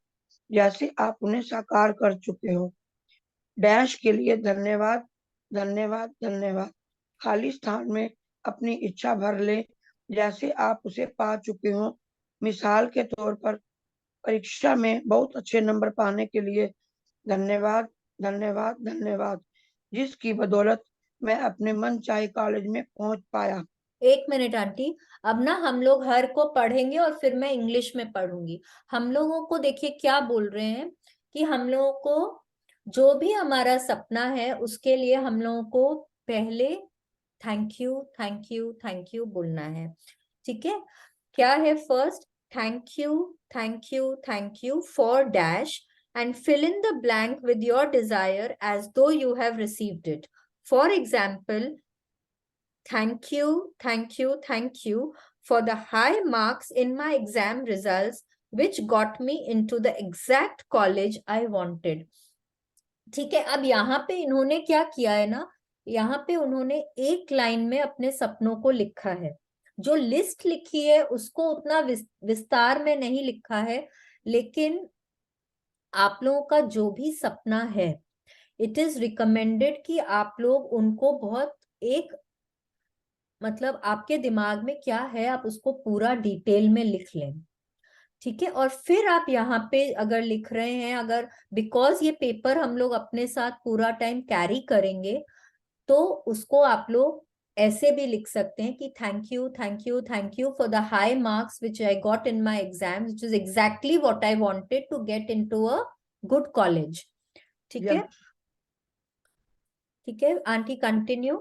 जैसे आप उन्हें साकार कर चुके हो। डैश के लिए धन्यवाद, धन्यवाद, धन्यवाद। खाली स्थान में अपनी इच्छा भर ले, जैसे आप उसे पा चुके हो। मिसाल के तौर पर, परीक्षा में बहुत अच्छे नंबर पाने के लिए धन्यवाद, धन्यवाद, धन्यवाद, जिसकी बदौलत मैं अपने मनचाहे कॉलेज में पहुंच पाया। एक मिनट आंटी, अब ना हम लोग हर को पढ़ेंगे और फिर मैं इंग्लिश में पढ़ूंगी। हम लोगों को देखिए क्या बोल रहे हैं, कि हम लोगों को जो भी हमारा सपना है उसके लिए हम लोगों को पहले thank you, thank you, thank you बोलना है। ठीक है, क्या है first, thank you, thank you, thank you for dash, and fill in the blank with your desire as though you have received it. For example, thank you, thank you, thank you for the high marks in my exam results, which got me into the exact college I wanted. ठीक है, अब यहाँ पे इन्होंने क्या किया है ना, यहाँ पे उन्होंने एक लाइन में अपने सपनों को लिखा है। जो लिस्ट लिखी है उसको उतना विस्तार में नहीं लिखा है, लेकिन आप लोगों का जो भी सपना है, इट इज रिकमेंडेड कि आप लोग उनको बहुत एक, मतलब आपके दिमाग में क्या है आप उसको पूरा डिटेल में लिख लें। ठीक है, और फिर आप यहाँ पे अगर लिख रहे हैं, अगर बिकॉज ये पेपर हम लोग अपने साथ पूरा टाइम कैरी करेंगे, तो उसको आप लोग ऐसे भी लिख सकते हैं कि thank you, thank you, thank you for the high marks which I got in my exam, which is exactly what I wanted to get into a good college. ठीक है, ठीक है आंटी, कंटिन्यू।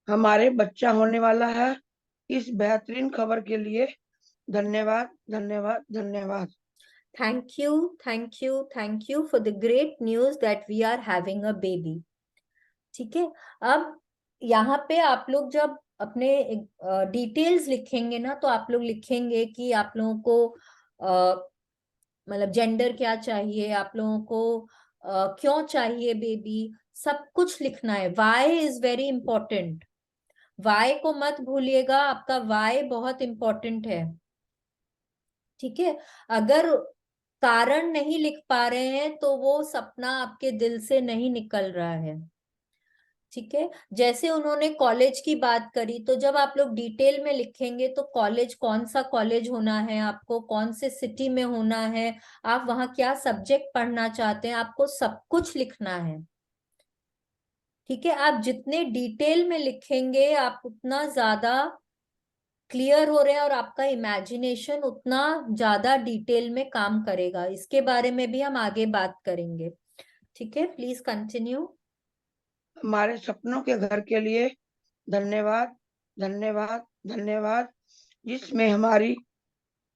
हमारे बच्चा होने वाला है, इस बेहतरीन खबर के लिए धन्यवाद, धन्यवाद, धन्यवाद। Thank you, thank you, thank you for the great news that we are having a baby. ठीक है, अब यहाँ पे आप लोग जब अपने डिटेल्स लिखेंगे ना, तो आप लोग लिखेंगे कि आप लोगों को मतलब जेंडर क्या चाहिए, आप लोगों को क्यों चाहिए बेबी, सब कुछ लिखना है। Why is very important, why को मत भूलिएगा, आपका वाई बहुत इंपॉर्टेंट है। ठीक है, अगर कारण नहीं लिख पा रहे हैं तो वो सपना आपके दिल से नहीं निकल रहा है। ठीक है, जैसे उन्होंने कॉलेज की बात करी, तो जब आप लोग डिटेल में लिखेंगे तो कॉलेज, कौन सा कॉलेज होना है आपको, कौन से सिटी में होना है, आप वहां क्या सब्जेक्ट पढ़ना चाहते हैं, आपको सब कुछ लिखना है। ठीक है, आप जितने डिटेल में लिखेंगे आप उतना ज्यादा क्लियर हो रहे हैं, और आपका इमेजिनेशन उतना ज्यादा डिटेल में काम करेगा। इसके बारे में भी हम आगे बात करेंगे। ठीक है, प्लीज कंटिन्यू। हमारे सपनों के घर के लिए धन्यवाद, धन्यवाद, धन्यवाद, जिसमें हमारी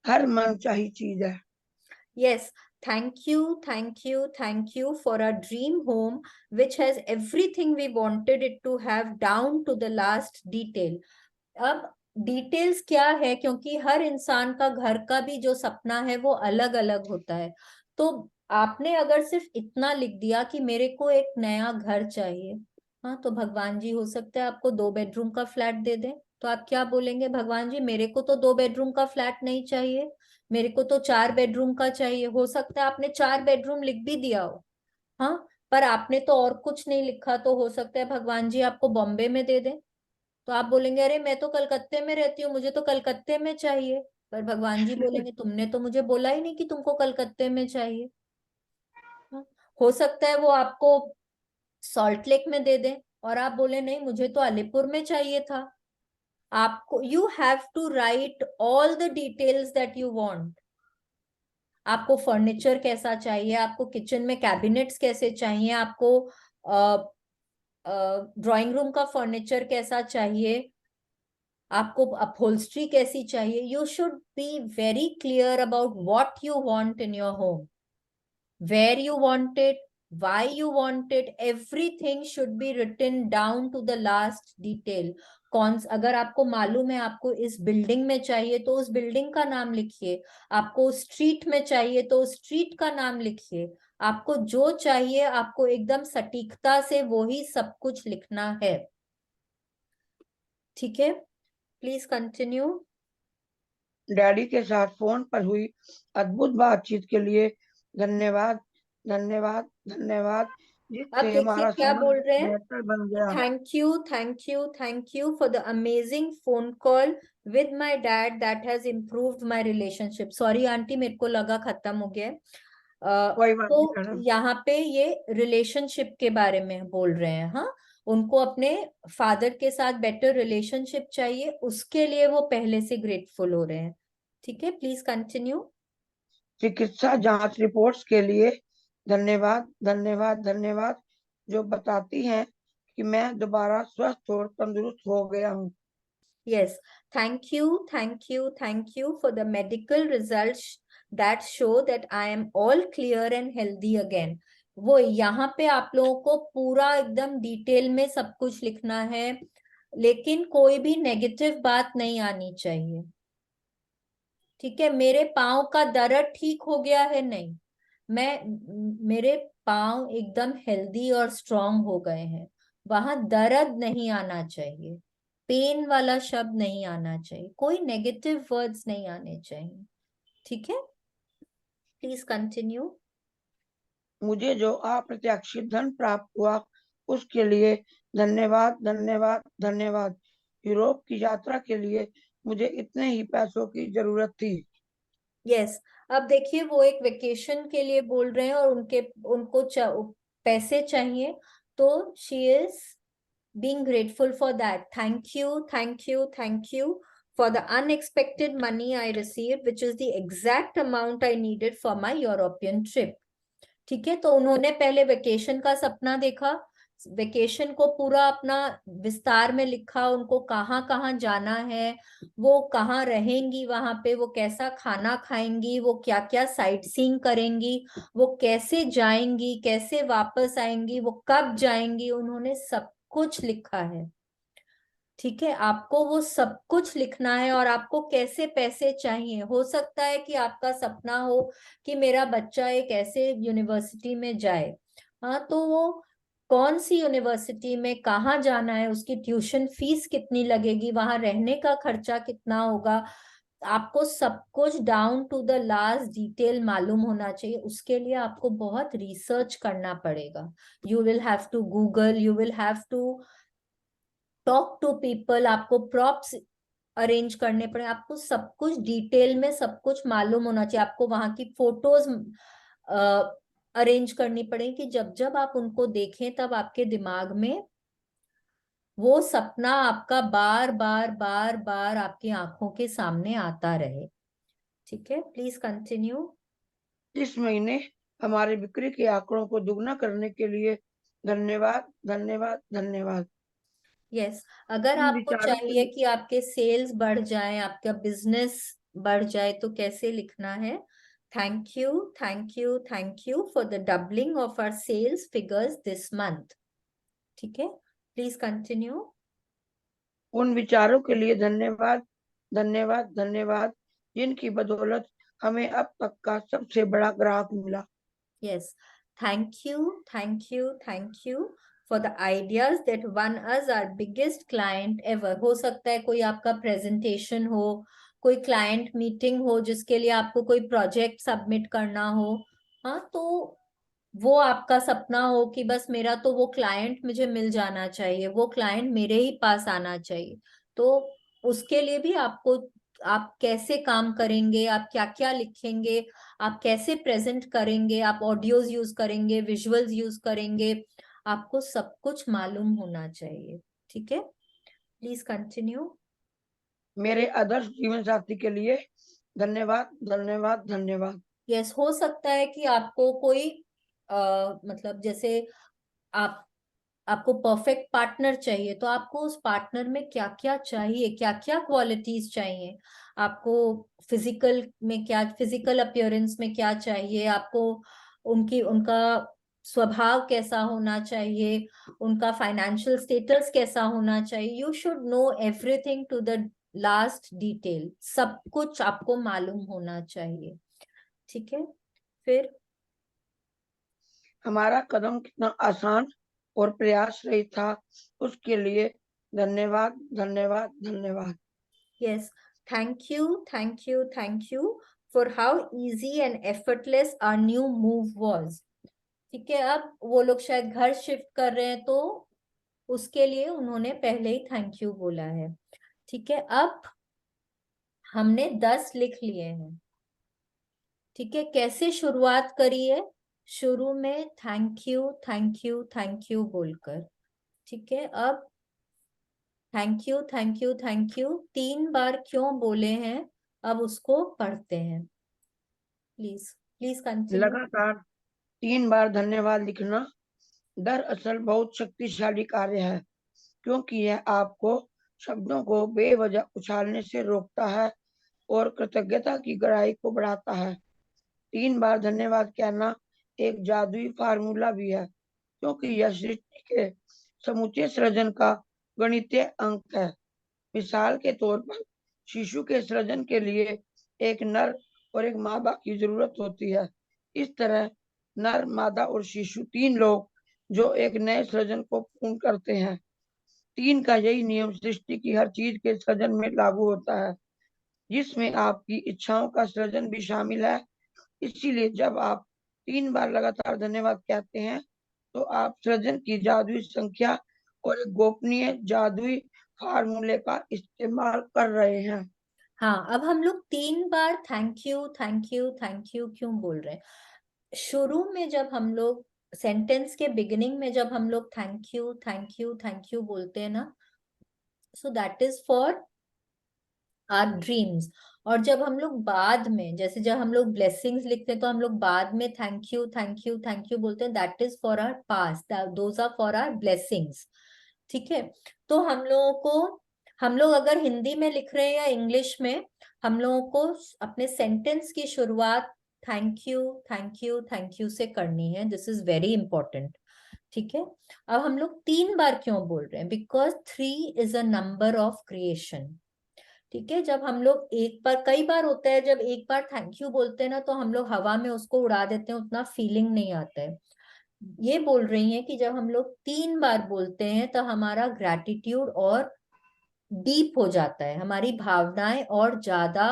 हर मनचाही चीज है। Yes, thank you, thank you, thank you for our dream home, which has everything we wanted it to have down to the last detail. अब डिटेल्स क्या है, क्योंकि हर इंसान का घर का भी जो सपना है वो अलग अलग होता है। तो आपने अगर सिर्फ इतना लिख दिया कि मेरे को एक नया घर चाहिए, हाँ, तो भगवान जी हो सकता है आपको 2 बेडरूम का फ्लैट दे दें, तो आप क्या बोलेंगे, भगवान जी मेरे को तो 2 बेडरूम का फ्लैट नहीं चाहिए, मेरे को तो 4 बेडरूम का चाहिए। हो सकता है आपने 4 बेडरूम लिख भी दिया हो, हाँ, पर आपने तो और कुछ नहीं लिखा, तो हो सकता है भगवान जी आपको बॉम्बे में दे दें। तो आप बोलेंगे अरे मैं तो कलकत्ते में रहती हूँ, मुझे तो कलकत्ते में चाहिए। पर भगवान जी बोलेंगे तुमने तो मुझे बोला ही नहीं कि तुमको कलकत्ते में चाहिए। हाँ? हो सकता है वो आपको सॉल्ट लेक में दे दें और आप बोले नहीं मुझे तो अलीपुर में चाहिए था, आपको you have to write all the details that you want. आपको फर्नीचर कैसा चाहिए, आपको किचन में कैबिनेट्स कैसे चाहिए, आपको ड्राइंग रूम का फर्नीचर कैसा चाहिए, आपको अपहोल्स्ट्री कैसी चाहिए। You should be very clear about what you want in your home, where you want it, why you want it, everything should be written down to the last detail। अगर आपको मालूम है आपको इस बिल्डिंग में चाहिए तो उस बिल्डिंग का नाम लिखिए, आपको स्ट्रीट में चाहिए तो स्ट्रीट का नाम लिखिए, आपको जो चाहिए आपको एकदम सटीकता से वो ही सब कुछ लिखना है। ठीक है, प्लीज कंटिन्यू। डैडी के साथ फोन पर हुई अद्भुत बातचीत के लिए धन्यवाद, धन्यवाद, धन्यवाद, अब जिससे देखिए हमारा क्या बोल संबंध रहे हैं, बेहतर बन गया। thank you, thank you, thank you for the amazing phone call with my dad that has improved my relationship। Sorry aunty, मेरे को लगा खत्म हो गया है। कोई बात नहीं तो मैडम। यहाँ पे ये रिलेशनशिप के बारे में बोल रहे हैं। हाँ, उनको अपने फादर के साथ बेटर रिलेशनशिप चाहिए, उसके लिए वो पहले से ग्रेटफुल हो रहे हैं। ठीक है, प्लीज कंटिन्यू। चिकित्सा जांच रिपोर्ट्स के लिए धन्यवाद, धन्यवाद, धन्यवाद, जो बताती हैं कि मैं दोबारा स्वस्थ और तंदुरुस्त हो गया हूँ। Yes, thank you, thank you, thank you for the medical results that show that I am all clear and healthy again। वो यहाँ पे आप लोगों को पूरा एकदम डिटेल में सब कुछ लिखना है, लेकिन कोई भी नेगेटिव बात नहीं आनी चाहिए। ठीक है, मेरे पाँव का दर्द ठीक हो गया है, नहीं, मेरे पाँव एकदम हेल्दी और स्ट्रांग हो गए हैं, वहां दर्द नहीं आना चाहिए, पेन वाला शब्द नहीं आना चाहिए, कोई नेगेटिव वर्ड्स नहीं आने चाहिए। ठीक है, प्लीज कंटिन्यू। मुझे जो अप्रत्याशित धन प्राप्त हुआ उसके लिए धन्यवाद, धन्यवाद, धन्यवाद। यूरोप की यात्रा के लिए मुझे इतने ही पैसों की जरूरत थी। यस, अब देखिए वो एक वेकेशन के लिए बोल रहे हैं और उनको पैसे चाहिए, तो she is being grateful for that। Thank you, thank you, thank you for the unexpected money I received, which is the exact amount I needed for my European trip। ठीक है, तो उन्होंने पहले वेकेशन का सपना देखा, वेकेशन को पूरा अपना विस्तार में लिखा, उनको कहाँ कहाँ जाना है, वो कहाँ रहेंगी, वहां पे वो कैसा खाना खाएंगी, वो क्या क्या साइट सीइंग करेंगी, वो कैसे जाएंगी, कैसे वापस आएंगी, वो कब जाएंगी, उन्होंने सब कुछ लिखा है। ठीक है, आपको वो सब कुछ लिखना है, और आपको कैसे पैसे चाहिए। हो सकता है कि आपका सपना हो कि मेरा बच्चा एक ऐसे यूनिवर्सिटी में जाए, हाँ, तो वो कौन सी यूनिवर्सिटी में कहाँ जाना है, उसकी ट्यूशन फीस कितनी लगेगी, वहां रहने का खर्चा कितना होगा, आपको सब कुछ down to the last detail मालूम होना चाहिए। उसके लिए आपको बहुत रिसर्च करना पड़ेगा। You will have to Google, you will have to talk to people, आपको प्रॉप्स अरेंज करने पड़े, आपको सब कुछ डिटेल में सब कुछ मालूम होना चाहिए। आपको वहां की फोटोज अरेंज करनी पड़ेगी कि जब जब आप उनको देखें तब आपके दिमाग में वो सपना आपका बार बार बार बार आपकी आंखों के सामने आता रहे। ठीक है, प्लीज कंटिन्यू। इस महीने हमारे बिक्री के आंकड़ों को दुगना करने के लिए धन्यवाद, धन्यवाद, धन्यवाद। यस, अगर इन आपको विचारों के चाहिए कि आपके सेल्स बढ़ जाए, आपका बिजनेस बढ़ जाए, तो कैसे लिखना है, thank you, thank you, thank you for the doubling of our sales figures this month. ठीक है, प्लीज कंटिन्यू। उन विचारों के लिए धन्यवाद, धन्यवाद, धन्यवाद, जिनकी बदौलत हमें अब तक का सबसे बड़ा ग्राहक मिला। Yes, thank you, thank you, thank you for the ideas that won us our biggest client ever। हो सकता है कोई आपका प्रेजेंटेशन हो, कोई क्लाइंट मीटिंग हो जिसके लिए आपको कोई प्रोजेक्ट सबमिट करना हो, हाँ, तो वो आपका सपना हो कि बस मेरा तो वो क्लाइंट मुझे मिल जाना चाहिए, वो क्लाइंट मेरे ही पास आना चाहिए। तो उसके लिए भी आपको, आप कैसे काम करेंगे, आप क्या क्या लिखेंगे, आप कैसे प्रेजेंट करेंगे, आप ऑडियोज यूज करेंगे, विजुअल्स यूज करेंगे, आपको सब कुछ मालूम होना चाहिए। ठीक है, प्लीज कंटिन्यू। मेरे आदर्श जीवन साथी के लिए धन्यवाद, धन्यवाद, धन्यवाद। यस, हो सकता है कि आपको कोई मतलब जैसे आप आपको परफेक्ट पार्टनर चाहिए, तो आपको उस पार्टनर में क्या क्या चाहिए, क्या क्या क्वालिटीज चाहिए, आपको फिजिकल अपीयरेंस में क्या चाहिए, आपको उनका स्वभाव कैसा होना चाहिए, उनका फाइनेंशियल स्टेटस कैसा होना चाहिए। You should know everything to the last detail, सब कुछ आपको मालूम होना चाहिए। ठीक है, फिर हमारा कदम कितना आसान और प्रयास रहित था, उसके लिए धन्यवाद, धन्यवाद, धन्यवाद। yes, thank you for how easy and effortless our new move was। ठीक है, अब वो लोग शायद घर शिफ्ट कर रहे हैं, तो उसके लिए उन्होंने पहले ही थैंक यू बोला है। ठीक है, अब हमने 10 लिख लिए हैं। ठीक है, कैसे शुरुआत करी है? शुरू में thank you thank you thank you बोलकर। ठीक है, अब thank you thank you thank you 3 बार क्यों बोले हैं, अब उसको पढ़ते हैं। Please please continue. लगातार 3 बार धन्यवाद लिखना दरअसल बहुत शक्तिशाली कार्य है, क्योंकि यह आपको शब्दों को बेवजह उछालने से रोकता है और कृतज्ञता की गहराई को बढ़ाता है। 3 बार धन्यवाद कहना एक जादुई फार्मूला भी है, क्योंकि यह सृष्टि के समूचे सृजन का गणितीय अंक है। मिसाल के तौर पर शिशु के सृजन के लिए एक नर और एक मादा की जरूरत होती है। इस तरह नर, मादा और शिशु 3 लोग जो एक नए सृजन को पूर्ण करते हैं। 3 का यही नियम सृष्टि की हर चीज के सृजन में लागू होता है, जिसमें आपकी इच्छाओं का सृजन भी शामिल है। इसीलिए जब आप 3 बार लगातार धन्यवाद कहते हैं, तो आप सृजन की जादुई संख्या और एक गोपनीय जादुई फार्मूले का इस्तेमाल कर रहे हैं। हाँ, अब हम लोग 3 बार thank you thank you thank you क्यों बोल रहे हैं? शुरू में जब हम लोग सेंटेंस के बिगिनिंग में जब हम लोग thank you thank you thank you बोलते हैं ना, so that is for our dreams. और जब हम लोग बाद में, जैसे जब हम लोग ब्लेसिंग्स लिखते हैं, तो हम लोग बाद में thank you thank you thank you बोलते हैं, that is for our past, those are for our blessings. ठीक है, तो हम लोग अगर हिंदी में लिख रहे हैं या इंग्लिश में, हम लोगों को अपने सेंटेंस की शुरुआत thank you thank you thank you से करनी है। This is very important. ठीक है, अब हम लोग 3 बार क्यों बोल रहे हैं? Because 3 is a number of creation. ठीक है, जब हम लोग एक बार, कई बार होता है जब एक बार थैंक यू बोलते हैं ना, तो हम लोग हवा में उसको उड़ा देते हैं, उतना फीलिंग नहीं आता है। ये बोल रही हैं कि जब हम लोग 3 बार बोलते हैं, तो हमारा ग्रैटिट्यूड और डीप हो जाता है, हमारी भावनाएं और ज्यादा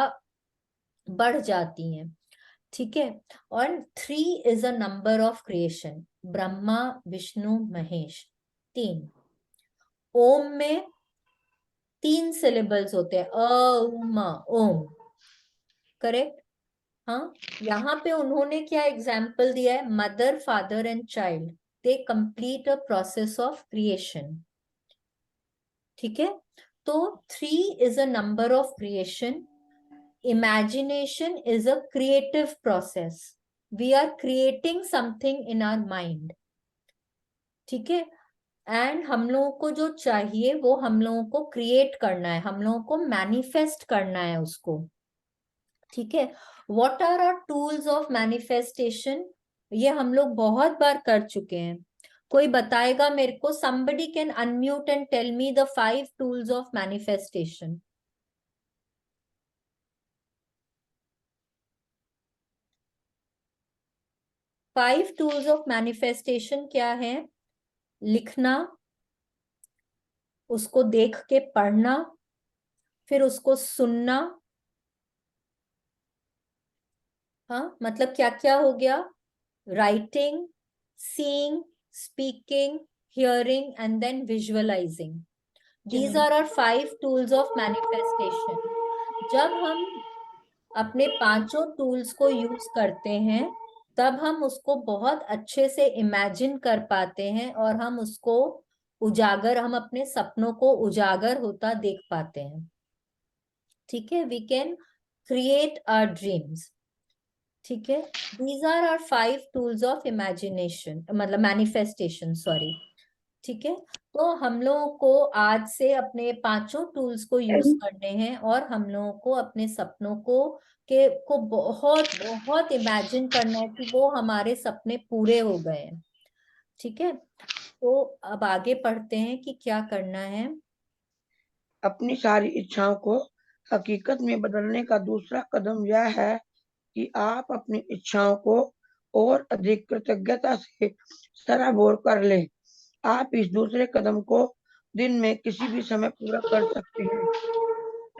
बढ़ जाती हैं। ठीक है, और 3 is a number of creation. Brahma, Vishnu, Mahesh, 3। ओम में 3 सिलेबल्स होते हैं, अ उ म, ओम। करेक्ट। हाँ, यहाँ पे उन्होंने क्या एग्जाम्पल दिया है? Mother, father and child, they complete a process of creation. ठीक है, तो 3 is a number of creation. Imagination is a creative process. We are creating something in our mind. ठीक है, एंड हम लोगों को जो चाहिए वो हम लोगों को क्रिएट करना है, हम लोगों को मैनिफेस्ट करना है उसको। ठीक है, what are our tools of manifestation? ये हम लोग बहुत बार कर चुके हैं। कोई बताएगा मेरे को? somebody can unmute and tell me the 5 tools of manifestation। 5 tools of manifestation क्या है? लिखना, उसको देख के पढ़ना, फिर उसको सुनना। हाँ, मतलब क्या क्या हो गया? Writing, seeing, speaking, hearing and then visualising. These are our 5 tools of manifestation। जब हम अपने 5 टूल्स को यूज करते हैं, तब हम उसको बहुत अच्छे से इमेजिन कर पाते हैं और हम उसको उजागर, हम अपने सपनों को उजागर होता देख पाते हैं। ठीक है, we can create our dreams. ठीक है, these are our 5 tools of imagination, मतलब मैनिफेस्टेशन, सॉरी। ठीक है, तो हम लोगों को आज से अपने 5 टूल्स को यूज करने हैं और हम लोगों को अपने सपनों को बहुत बहुत इमेजिन करना है कि वो हमारे सपने पूरे हो गए हैं। ठीक है, तो अब आगे पढ़ते हैं कि क्या करना है। अपनी सारी इच्छाओं को हकीकत में बदलने का दूसरा कदम यह है कि आप अपनी इच्छाओं को और अधिक कृतज्ञता से सराबोर कर लें। आप इस दूसरे कदम को दिन में किसी भी समय पूरा कर सकते हैं।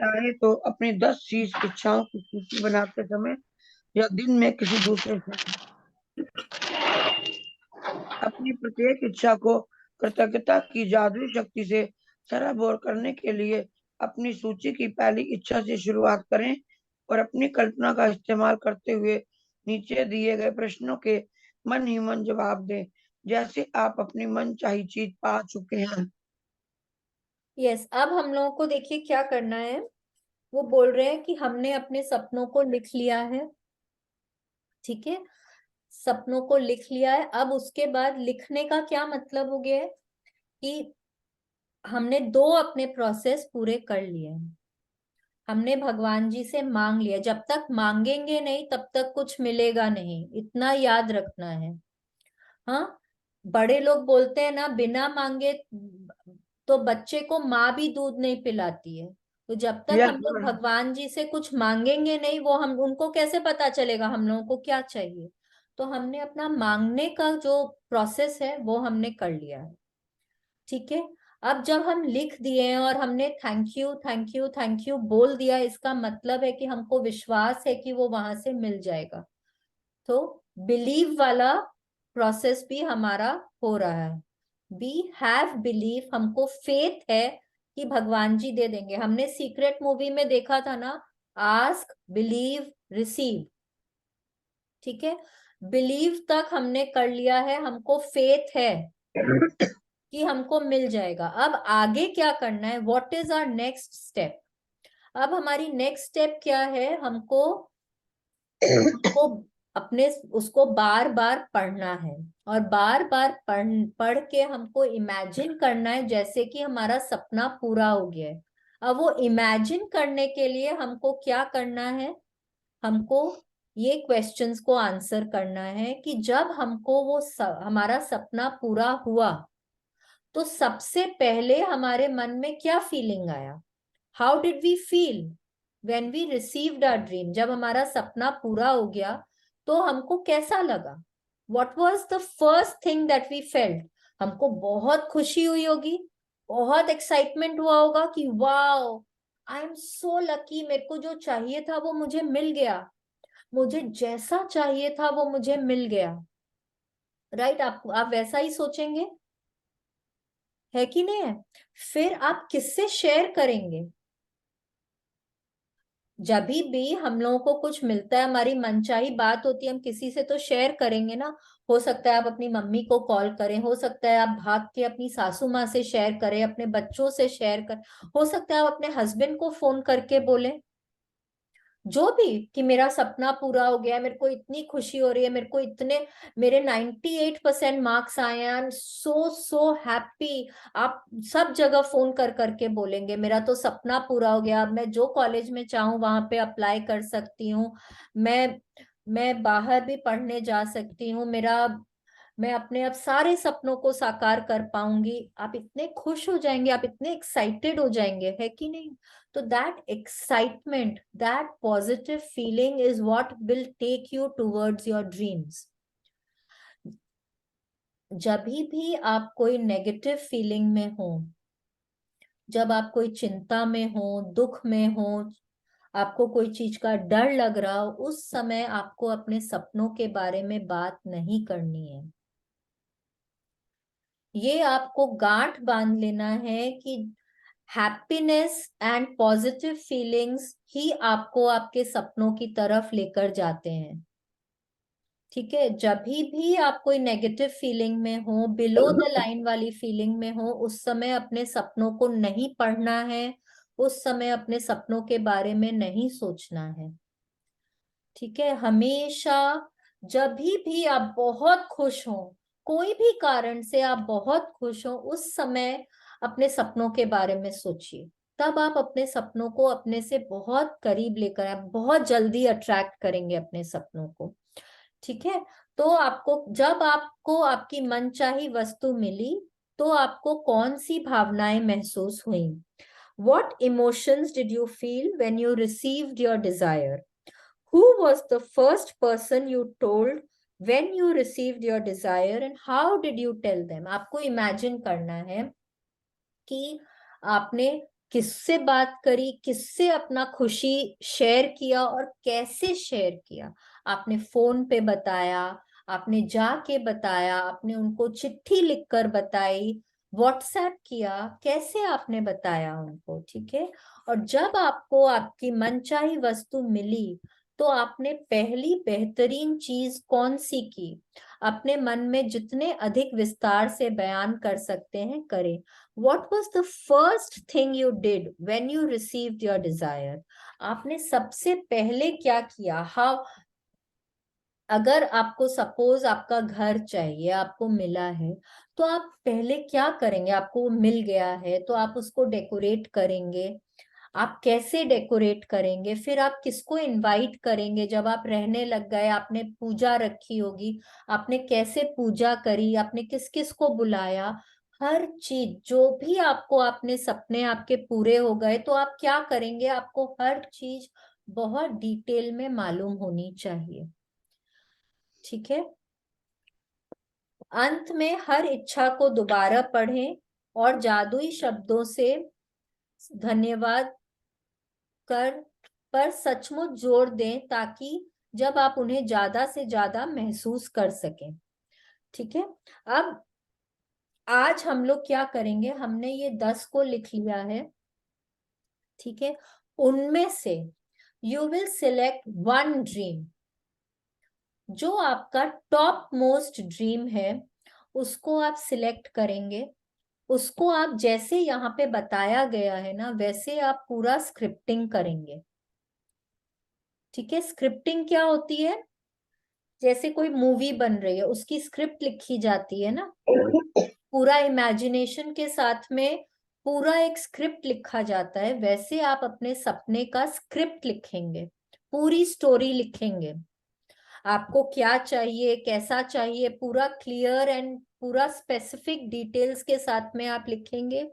चाहे तो अपनी 10 शीर्ष इच्छाओं की सूची बनाते समय या दिन में किसी दूसरे समय। अपनी प्रत्येक इच्छा को कृतज्ञता की जादुई शक्ति से सराबोर करने के लिए अपनी सूची की पहली इच्छा से शुरुआत करें और अपनी कल्पना का इस्तेमाल करते हुए नीचे दिए गए प्रश्नों के मन ही मन जवाब दें, जैसे आप अपनी मनचाही चीज पा चुके हैं। यस, अब हम लोगों को देखिए क्या करना है। वो बोल रहे हैं कि हमने अपने सपनों को लिख लिया है। ठीक है, सपनों को लिख लिया है। अब उसके बाद लिखने का क्या मतलब हो गया है कि हमने 2 अपने प्रोसेस पूरे कर लिए हैं। हमने भगवान जी से मांग लिया, जब तक मांगेंगे नहीं तब तक कुछ मिलेगा नहीं, इतना याद रखना है। हाँ, बड़े लोग बोलते हैं ना, बिना मांगे तो बच्चे को माँ भी दूध नहीं पिलाती है। तो जब तक हम लोग यस, भगवान जी से कुछ मांगेंगे नहीं, वो हम उनको कैसे पता चलेगा हम लोगों को क्या चाहिए। तो हमने अपना मांगने का जो प्रोसेस है वो हमने कर लिया है। ठीक है, अब जब हम लिख दिए हैं और हमने thank you thank you thank you बोल दिया, इसका मतलब है कि हमको विश्वास है कि वो वहां से मिल जाएगा। तो बिलीव वाला प्रोसेस भी हमारा हो रहा है। वी हैव बिलीव, हमको फेथ है कि भगवान जी दे देंगे। हमने सीक्रेट मूवी में देखा था ना, आस्क बिलीव रिसीव। ठीक है, बिलीव तक हमने कर लिया है, हमको फेथ है कि हमको मिल जाएगा। अब आगे क्या करना है, what is our next step. अब हमारी नेक्स्ट स्टेप क्या है, हमको अपने उसको बार बार पढ़ना है और बार बार पढ़ के हमको इमेजिन करना है जैसे कि हमारा सपना पूरा हो गया है। अब वो इमेजिन करने के लिए हमको क्या करना है, हमको ये क्वेश्चंस को आंसर करना है कि जब हमको वो हमारा सपना पूरा हुआ तो सबसे पहले हमारे मन में क्या फीलिंग आया। How did we feel when we received our dream. जब हमारा सपना पूरा हो गया तो हमको कैसा लगा, what was the first thing that we felt. हमको बहुत खुशी हुई होगी, बहुत एक्साइटमेंट हुआ होगा कि wow, I am so lucky, मेरे को जो चाहिए था वो मुझे मिल गया, मुझे जैसा चाहिए था वो मुझे मिल गया। राइट, आप वैसा ही सोचेंगे, है कि नहीं है। फिर आप किससे शेयर करेंगे। जब भी हम लोगों को कुछ मिलता है, हमारी मनचाही बात होती है, हम किसी से तो शेयर करेंगे ना। हो सकता है आप अपनी मम्मी को कॉल करें, हो सकता है आप भाग के अपनी सासू माँ से शेयर करें, अपने बच्चों से शेयर कर, हो सकता है आप अपने हस्बैंड को फोन करके बोले, जो भी, कि मेरा सपना पूरा हो गया, मेरे को इतनी खुशी हो रही है, मेरे को इतने, मेरे 98% मार्क्स आए हैं, I am so so happy. आप सब जगह फोन कर करके बोलेंगे मेरा तो सपना पूरा हो गया, अब मैं जो कॉलेज में चाहूँ वहां पे अप्लाई कर सकती हूँ, मैं बाहर भी पढ़ने जा सकती हूँ, मैं अपने अब सारे सपनों को साकार कर पाऊंगी। आप इतने खुश हो जाएंगे, आप इतने एक्साइटेड हो जाएंगे, है कि नहीं। तो that excitement, that positive feeling is what will take you towards your dreams. जब भी आप कोई नेगेटिव फीलिंग में हो, जब आप कोई चिंता में हो, दुख में हो, आपको कोई चीज का डर लग रहा हो, उस समय आपको अपने सपनों के बारे में बात नहीं करनी है। ये आपको गांठ बांध लेना है कि हैप्पीनेस एंड पॉजिटिव फीलिंग्स ही आपको आपके सपनों की तरफ लेकर जाते हैं। ठीक है, जब भी आप कोई नेगेटिव फीलिंग में हो, बिलो द लाइन वाली फीलिंग में हो, उस समय अपने सपनों को नहीं पढ़ना है, उस समय अपने सपनों के बारे में नहीं सोचना है। ठीक है, हमेशा जब भी आप बहुत खुश हो, कोई भी कारण से आप बहुत खुश हो, उस समय अपने सपनों के बारे में सोचिए। तब आप अपने सपनों को अपने से बहुत करीब लेकर, आप बहुत जल्दी अट्रैक्ट करेंगे अपने सपनों को। ठीक है, तो आपको, जब आपको आपकी मनचाही वस्तु मिली, तो आपको कौन सी भावनाएं महसूस हुई? What emotions did you feel when you received your desire? Who was the first person you told when you received your desire and how did you tell them? आपको इमेजिन करना है कि आपने किससे बात करी, किससे अपना खुशी शेयर किया और कैसे शेयर किया। आपने फोन पे बताया, आपने जाके बताया, आपने उनको चिट्ठी लिखकर बताई, व्हाट्सएप किया, कैसे आपने बताया उनको? ठीक है, और जब आपको आपकी मनचाही वस्तु मिली, तो आपने पहली बेहतरीन चीज कौन सी की? अपने मन में जितने अधिक विस्तार से बयान कर सकते हैं करें। What was the first thing you did when you received your desire? आपने सबसे पहले क्या किया? अगर आपको सपोज आपका घर चाहिए, आपको मिला है, तो आप पहले क्या करेंगे? आपको मिल गया है तो आप उसको डेकोरेट करेंगे। आप कैसे डेकोरेट करेंगे? फिर आप किसको इनवाइट करेंगे? जब आप रहने लग गए, आपने पूजा रखी होगी, आपने कैसे पूजा करी, आपने किस किस को बुलाया? हर चीज जो भी आपको, आपने सपने आपके पूरे हो गए तो आप क्या करेंगे? आपको हर चीज बहुत डिटेल में मालूम होनी चाहिए। ठीक है, अंत में हर इच्छा को दोबारा पढ़ें और जादुई शब्दों से धन्यवाद कर पर सचमुच जोर दें, ताकि जब आप उन्हें ज्यादा से ज्यादा महसूस कर सकें। ठीक है, अब आज हम लोग क्या करेंगे? हमने ये 10 को लिख लिया है। ठीक है, उनमें से you will select one dream, जो आपका टॉप मोस्ट ड्रीम है, उसको आप सिलेक्ट करेंगे। उसको आप जैसे यहाँ पे बताया गया है ना, वैसे आप पूरा स्क्रिप्टिंग करेंगे। ठीक है, स्क्रिप्टिंग क्या होती है? जैसे कोई मूवी बन रही है, उसकी स्क्रिप्ट लिखी जाती है ना, पूरा इमेजिनेशन के साथ में पूरा एक स्क्रिप्ट लिखा जाता है, वैसे आप अपने सपने का स्क्रिप्ट लिखेंगे, पूरी स्टोरी लिखेंगे। आपको क्या चाहिए, कैसा चाहिए, पूरा क्लियर एंड पूरा स्पेसिफिक डिटेल्स के साथ में आप लिखेंगे।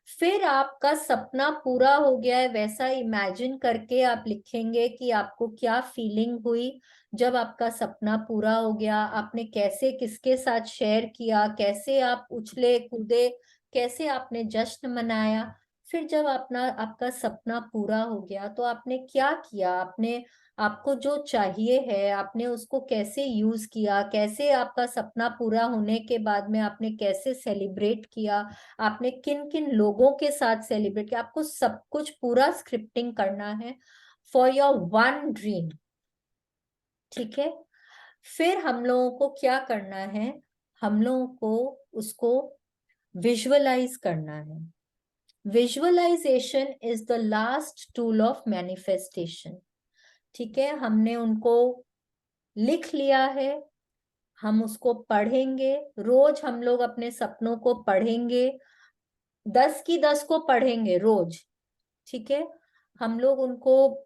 फिर आपका सपना पूरा हो गया है वैसा इमेजिन करके आप लिखेंगे कि आपको क्या फीलिंग हुई जब आपका सपना पूरा हो गया, आपने कैसे किसके साथ शेयर किया, कैसे आप उछले कूदे, कैसे आपने जश्न मनाया। फिर जब आपका सपना पूरा हो गया तो आपने क्या किया, आपने, आपको जो चाहिए है आपने उसको कैसे यूज किया, कैसे आपका सपना पूरा होने के बाद में आपने कैसे सेलिब्रेट किया, आपने किन किन लोगों के साथ सेलिब्रेट किया। आपको सब कुछ पूरा स्क्रिप्टिंग करना है फॉर योर वन ड्रीम। ठीक है, फिर हम लोगों को क्या करना है? हम लोगों को उसको विजुअलाइज करना है। Visualisation is the last tool of manifestation. ठीक है, हमने उनको लिख लिया है, हम उसको पढ़ेंगे। रोज हम लोग अपने सपनों को पढ़ेंगे, 10 की 10 को पढ़ेंगे रोज। ठीक है, हम लोग उनको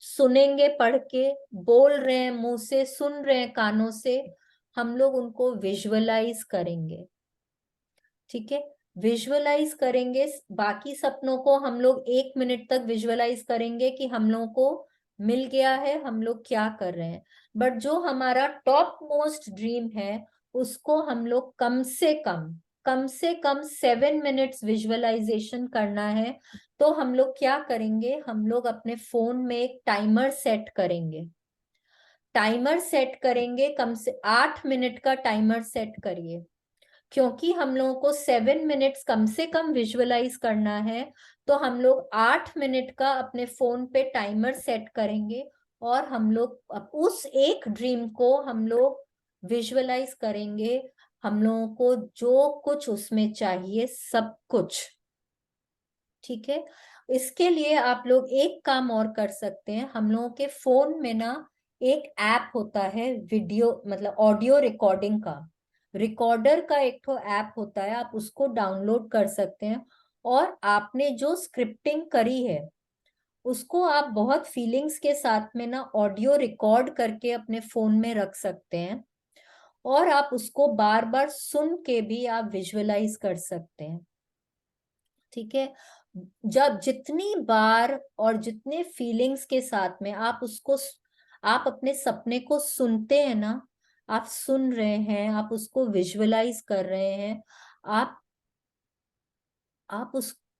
सुनेंगे, पढ़ के, बोल रहे हैं मुंह से, सुन रहे हैं कानों से, हम लोग उनको विजुअलाइज करेंगे। ठीक है, विजुअलाइज करेंगे। बाकी सपनों को हम लोग 1 मिनट तक विजुअलाइज करेंगे कि हम लोगों को मिल गया है, हम लोग क्या कर रहे हैं। बट जो हमारा टॉप मोस्ट ड्रीम है, उसको हम लोग कम से कम 7 मिनट्स विजुअलाइजेशन करना है। तो हम लोग क्या करेंगे? हम लोग अपने फोन में एक टाइमर सेट करेंगे। टाइमर सेट करेंगे, कम से 8 मिनट का टाइमर सेट करिए, क्योंकि हम लोगों को 7 मिनट्स कम से कम विजुअलाइज करना है। तो हम लोग 8 मिनट का अपने फोन पे टाइमर सेट करेंगे। और हम लोग उस एक ड्रीम को हम लोग विजुअलाइज करेंगे, हम लोगों को जो कुछ उसमें चाहिए सब कुछ। ठीक है, इसके लिए आप लोग एक काम और कर सकते हैं, हम लोगों के फोन में ना एक ऐप होता है वीडियो मतलब ऑडियो रिकॉर्डिंग का, रिकॉर्डर का एक तो ऐप होता है, आप उसको डाउनलोड कर सकते हैं। और आपने जो स्क्रिप्टिंग करी है उसको आप बहुत फीलिंग्स के साथ में ना ऑडियो रिकॉर्ड करके अपने फोन में रख सकते हैं, और आप उसको बार बार सुन के भी आप विजुअलाइज कर सकते हैं। ठीक है, जब जितनी बार और जितने फीलिंग्स के साथ में आप उसको आप अपने सपने को सुनते हैं ना, आप सुन रहे हैं, आप उसको विजुअलाइज कर रहे हैं, आप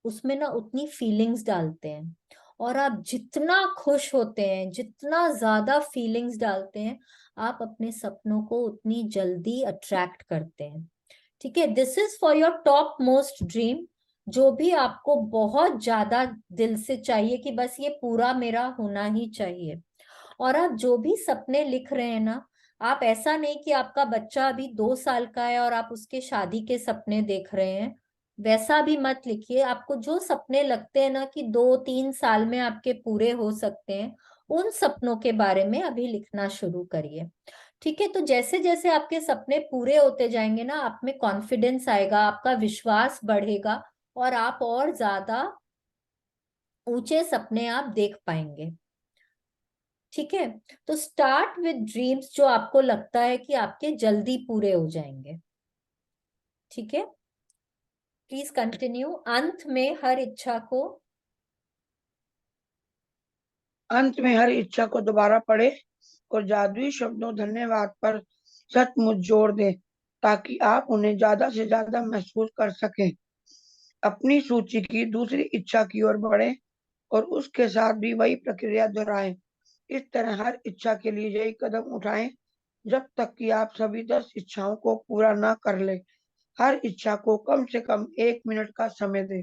उसमें ना उतनी फीलिंग्स डालते हैं, और आप जितना खुश होते हैं, जितना ज्यादा फीलिंग्स डालते हैं, आप अपने सपनों को उतनी जल्दी अट्रैक्ट करते हैं। ठीक है, this is for your top most dream, जो भी आपको बहुत ज्यादा दिल से चाहिए कि बस ये पूरा मेरा होना ही चाहिए। और आप जो भी सपने लिख रहे हैं ना, आप ऐसा नहीं कि आपका बच्चा अभी 2 साल का है और आप उसके शादी के सपने देख रहे हैं, वैसा भी मत लिखिए। आपको जो सपने लगते हैं ना कि 2-3 साल में आपके पूरे हो सकते हैं, उन सपनों के बारे में अभी लिखना शुरू करिए। ठीक है, तो जैसे जैसे आपके सपने पूरे होते जाएंगे ना, आप में कॉन्फिडेंस आएगा, आपका विश्वास बढ़ेगा, और आप और ज्यादा ऊंचे सपने आप देख पाएंगे। ठीक है, तो स्टार्ट विद ड्रीम्स जो आपको लगता है कि आपके जल्दी पूरे हो जाएंगे। ठीक है, प्लीज कंटिन्यू। अंत में हर इच्छा को अंत में हर इच्छा को दोबारा पढ़े और जादुई शब्दों धन्यवाद पर सचमुच जोड़ दें, ताकि आप उन्हें ज्यादा से ज्यादा महसूस कर सकें। अपनी सूची की दूसरी इच्छा की ओर बढ़ें और उसके साथ भी वही प्रक्रिया दोहराएं। इस तरह हर इच्छा के लिए यही कदम उठाएं जब तक कि आप सभी 10 इच्छाओं को पूरा ना कर ले। हर इच्छा को कम से कम 1 मिनट का समय दें।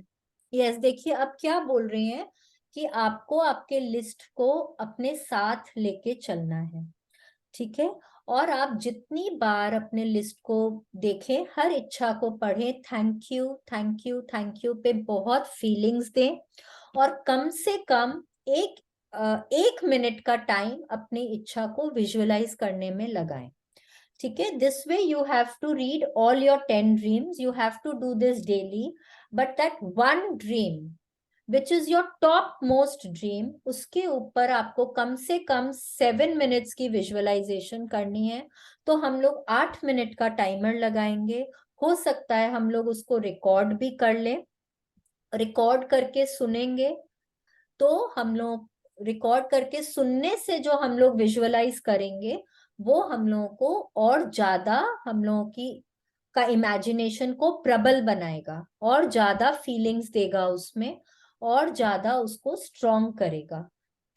यस, देखिए अब क्या बोल रही हैं कि आपको आपके लिस्ट को अपने साथ लेके चलना है। ठीक है, और आप जितनी बार अपने लिस्ट को देखें, हर इच्छा को पढ़ें, thank you thank you thank you पे बहुत फीलिंग्स दें, और कम से कम 1 मिनट का टाइम अपनी इच्छा को विजुअलाइज करने में लगाएं। ठीक है, this way you have to read all your 10 dreams, you have to do this daily, but that one dream which is your top most dream, उसके ऊपर आपको कम से कम 7 मिनट्स की विजुअलाइजेशन करनी है। तो हम लोग 8 मिनट का टाइमर लगाएंगे, हो सकता है हम लोग उसको रिकॉर्ड भी कर लें, रिकॉर्ड करके सुनेंगे। तो हम लोग रिकॉर्ड करके सुनने से जो हम लोग विजुअलाइज करेंगे, वो हम लोगों को और ज्यादा हम लोगों की का इमेजिनेशन को प्रबल बनाएगा, और ज्यादा फीलिंग्स देगा उसमें, और ज्यादा उसको स्ट्रॉन्ग करेगा।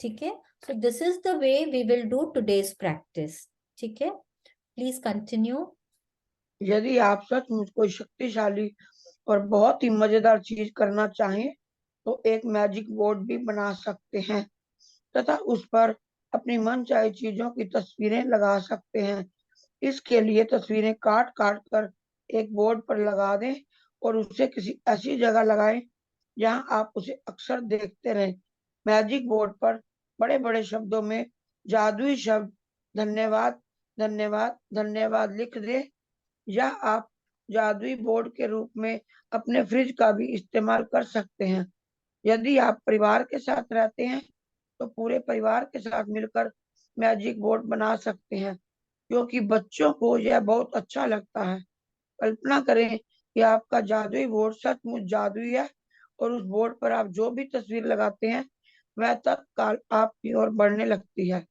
ठीक है, so this is the way we will do today's practice. ठीक है, प्लीज कंटिन्यू। यदि आप सचमुच कोई शक्तिशाली और बहुत ही मजेदार चीज करना चाहें तो एक मैजिक बोर्ड भी बना सकते हैं तथा उस पर अपनी मनचाही चीजों की तस्वीरें लगा सकते हैं। इसके लिए तस्वीरें काट काट कर एक बोर्ड पर लगा दें और उसे किसी ऐसी जगह लगाएं जहां आप उसे अक्सर देखते रहें। मैजिक बोर्ड पर बड़े बड़े शब्दों में जादुई शब्द धन्यवाद धन्यवाद धन्यवाद लिख दें, या आप जादुई बोर्ड के रूप में अपने फ्रिज का भी इस्तेमाल कर सकते हैं। यदि आप परिवार के साथ रहते हैं तो पूरे परिवार के साथ मिलकर मैजिक बोर्ड बना सकते हैं, क्योंकि बच्चों को यह बहुत अच्छा लगता है। कल्पना करें कि आपका जादुई बोर्ड सचमुच जादुई है और उस बोर्ड पर आप जो भी तस्वीर लगाते हैं वह तत्काल आपकी ओर बढ़ने लगती है।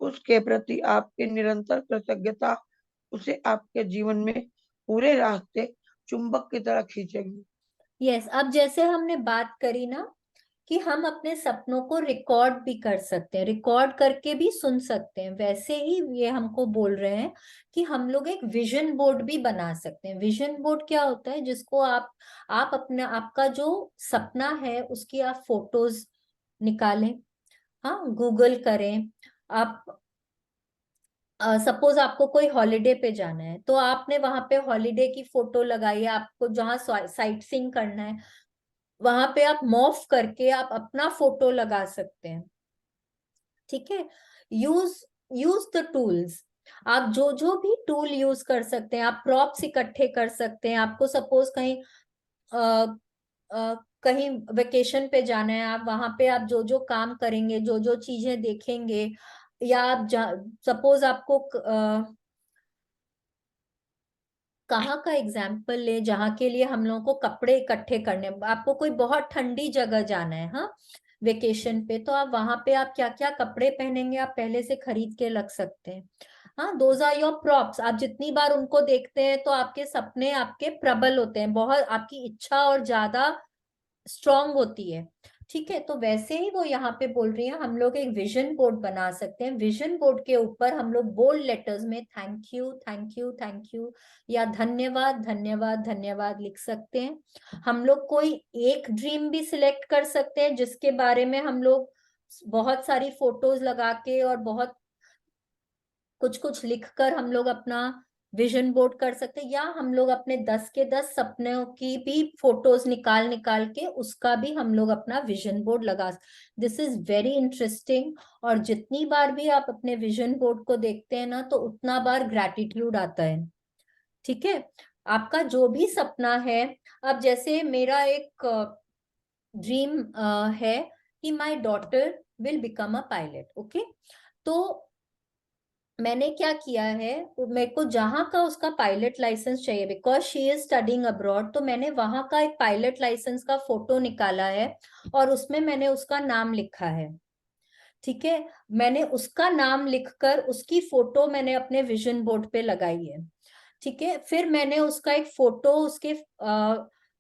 उसके प्रति आपकी निरंतर कृतज्ञता उसे आपके जीवन में पूरे रास्ते चुंबक की तरह खींचेगी। यस, अब जैसे हमने बात करी ना कि हम अपने सपनों को रिकॉर्ड भी कर सकते हैं, रिकॉर्ड करके भी सुन सकते हैं, वैसे ही ये हमको बोल रहे हैं कि हम लोग एक विजन बोर्ड भी बना सकते हैं। विजन बोर्ड क्या होता है, जिसको आप अपने आपका जो सपना है उसकी आप फोटोज निकालें, हाँ गूगल करें, आप सपोज आपको कोई हॉलीडे पे जाना है, तो आपने वहां पे हॉलीडे की फोटो लगाई है, आपको जहाँ साइट सीइंग करना है वहां पे आप मॉर्फ करके आप अपना फोटो लगा सकते हैं। ठीक है, यूज यूज द टूल्स। आप जो जो भी टूल यूज कर सकते हैं, आप प्रॉप्स इकट्ठे कर सकते हैं। आपको सपोज कहीं कहीं वेकेशन पे जाना है, आप वहां पे आप जो जो काम करेंगे, जो जो चीजें देखेंगे, या आप सपोज आपको कहाँ का एग्जाम्पल ले जहाँ के लिए हम लोगों को कपड़े इकट्ठे करने, आपको कोई बहुत ठंडी जगह जाना है, हाँ, वेकेशन पे, तो आप वहां पे आप क्या क्या कपड़े पहनेंगे आप पहले से खरीद के रख सकते हैं। हाँ, दोज आर योर प्रॉप्स। आप जितनी बार उनको देखते हैं तो आपके सपने आपके प्रबल होते हैं, बहुत आपकी इच्छा और ज्यादा स्ट्रांग होती है। ठीक है, तो वैसे ही वो यहाँ पे बोल रही है हम लोग एक विजन बोर्ड बना सकते हैं। विजन बोर्ड के ऊपर हम लोग बोल्ड लेटर्स में thank you thank you thank you या धन्यवाद धन्यवाद धन्यवाद लिख सकते हैं। हम लोग कोई एक ड्रीम भी सिलेक्ट कर सकते हैं जिसके बारे में हम लोग बहुत सारी फोटोज लगा के और बहुत कुछ कुछ लिखकर हम लोग अपना विजन बोर्ड कर सकते हैं, या हम लोग अपने 10 के 10 सपनों की भी फोटोज निकाल निकाल के उसका भी हम लोग अपना विजन बोर्ड लगा। This is very interesting. और जितनी बार भी आप अपने विजन बोर्ड को देखते हैं ना, तो उतना बार ग्रैटिट्यूड आता है। ठीक है, आपका जो भी सपना है, अब जैसे मेरा एक ड्रीम है कि my daughter will become a pilot. Okay, तो मैंने क्या किया है, मेरे को जहां का उसका पायलट लाइसेंस चाहिए because she is studying abroad, तो मैंने वहां का एक पायलट लाइसेंस का फोटो निकाला है और उसमें मैंने उसका नाम लिखा है। ठीक है, मैंने उसका नाम लिखकर उसकी फोटो मैंने अपने विजन बोर्ड पे लगाई है। ठीक है, फिर मैंने उसका एक फोटो उसके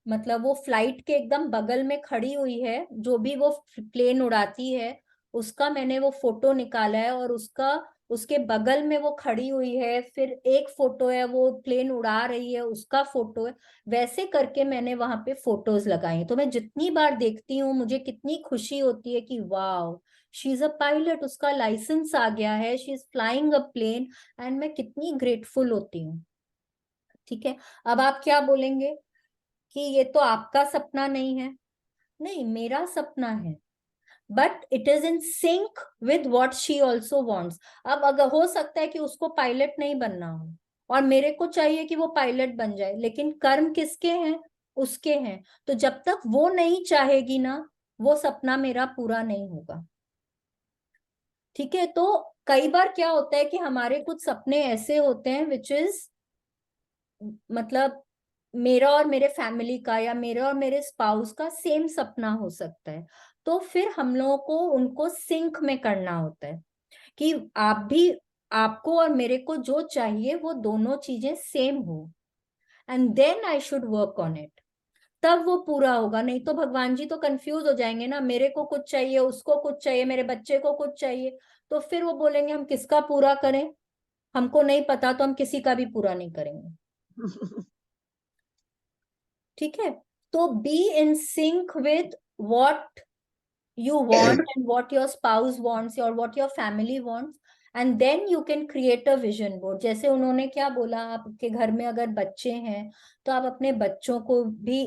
मतलब वो फ्लाइट के एकदम बगल में खड़ी हुई है, जो भी वो प्लेन उड़ाती है उसका मैंने वो फोटो निकाला है, और उसका उसके बगल में वो खड़ी हुई है, फिर एक फोटो है वो प्लेन उड़ा रही है उसका फोटो है। वैसे करके मैंने वहां पे फोटोज लगाई। तो मैं जितनी बार देखती हूँ मुझे कितनी खुशी होती है कि wow, she is a pilot, उसका लाइसेंस आ गया है, she is flying a plane, and मैं कितनी ग्रेटफुल होती हूँ। ठीक है, अब आप क्या बोलेंगे कि ये तो आपका सपना नहीं है। नहीं, मेरा सपना है, but it is in sync with what she also wants. अब अगर हो सकता है कि उसको पायलट नहीं बनना हो और मेरे को चाहिए कि वो पायलट बन जाए, लेकिन कर्म किसके हैं, उसके हैं। तो जब तक वो नहीं चाहेगी ना, वो सपना मेरा पूरा नहीं होगा। ठीक है, तो कई बार क्या होता है कि हमारे कुछ सपने ऐसे होते हैं विच इज मतलब मेरा और मेरे फैमिली का या मेरे और मेरे स्पाउस का सेम सपना हो सकता है। तो फिर हम लोगों को उनको सिंक में करना होता है कि आप भी, आपको और मेरे को जो चाहिए वो दोनों चीजें सेम हो, and then I should work on it, तब वो पूरा होगा। नहीं तो भगवान जी तो कंफ्यूज हो जाएंगे ना, मेरे को कुछ चाहिए, उसको कुछ चाहिए, मेरे बच्चे को कुछ चाहिए, तो फिर वो बोलेंगे हम किसका पूरा करें, हमको नहीं पता, तो हम किसी का भी पूरा नहीं करेंगे। ठीक है, तो be in sync with what you want and what your spouse wants or what your family wants, and then you can create a vision board। जैसे उन्होंने क्या बोला, आपके घर में अगर बच्चे हैं तो आप अपने बच्चों को भी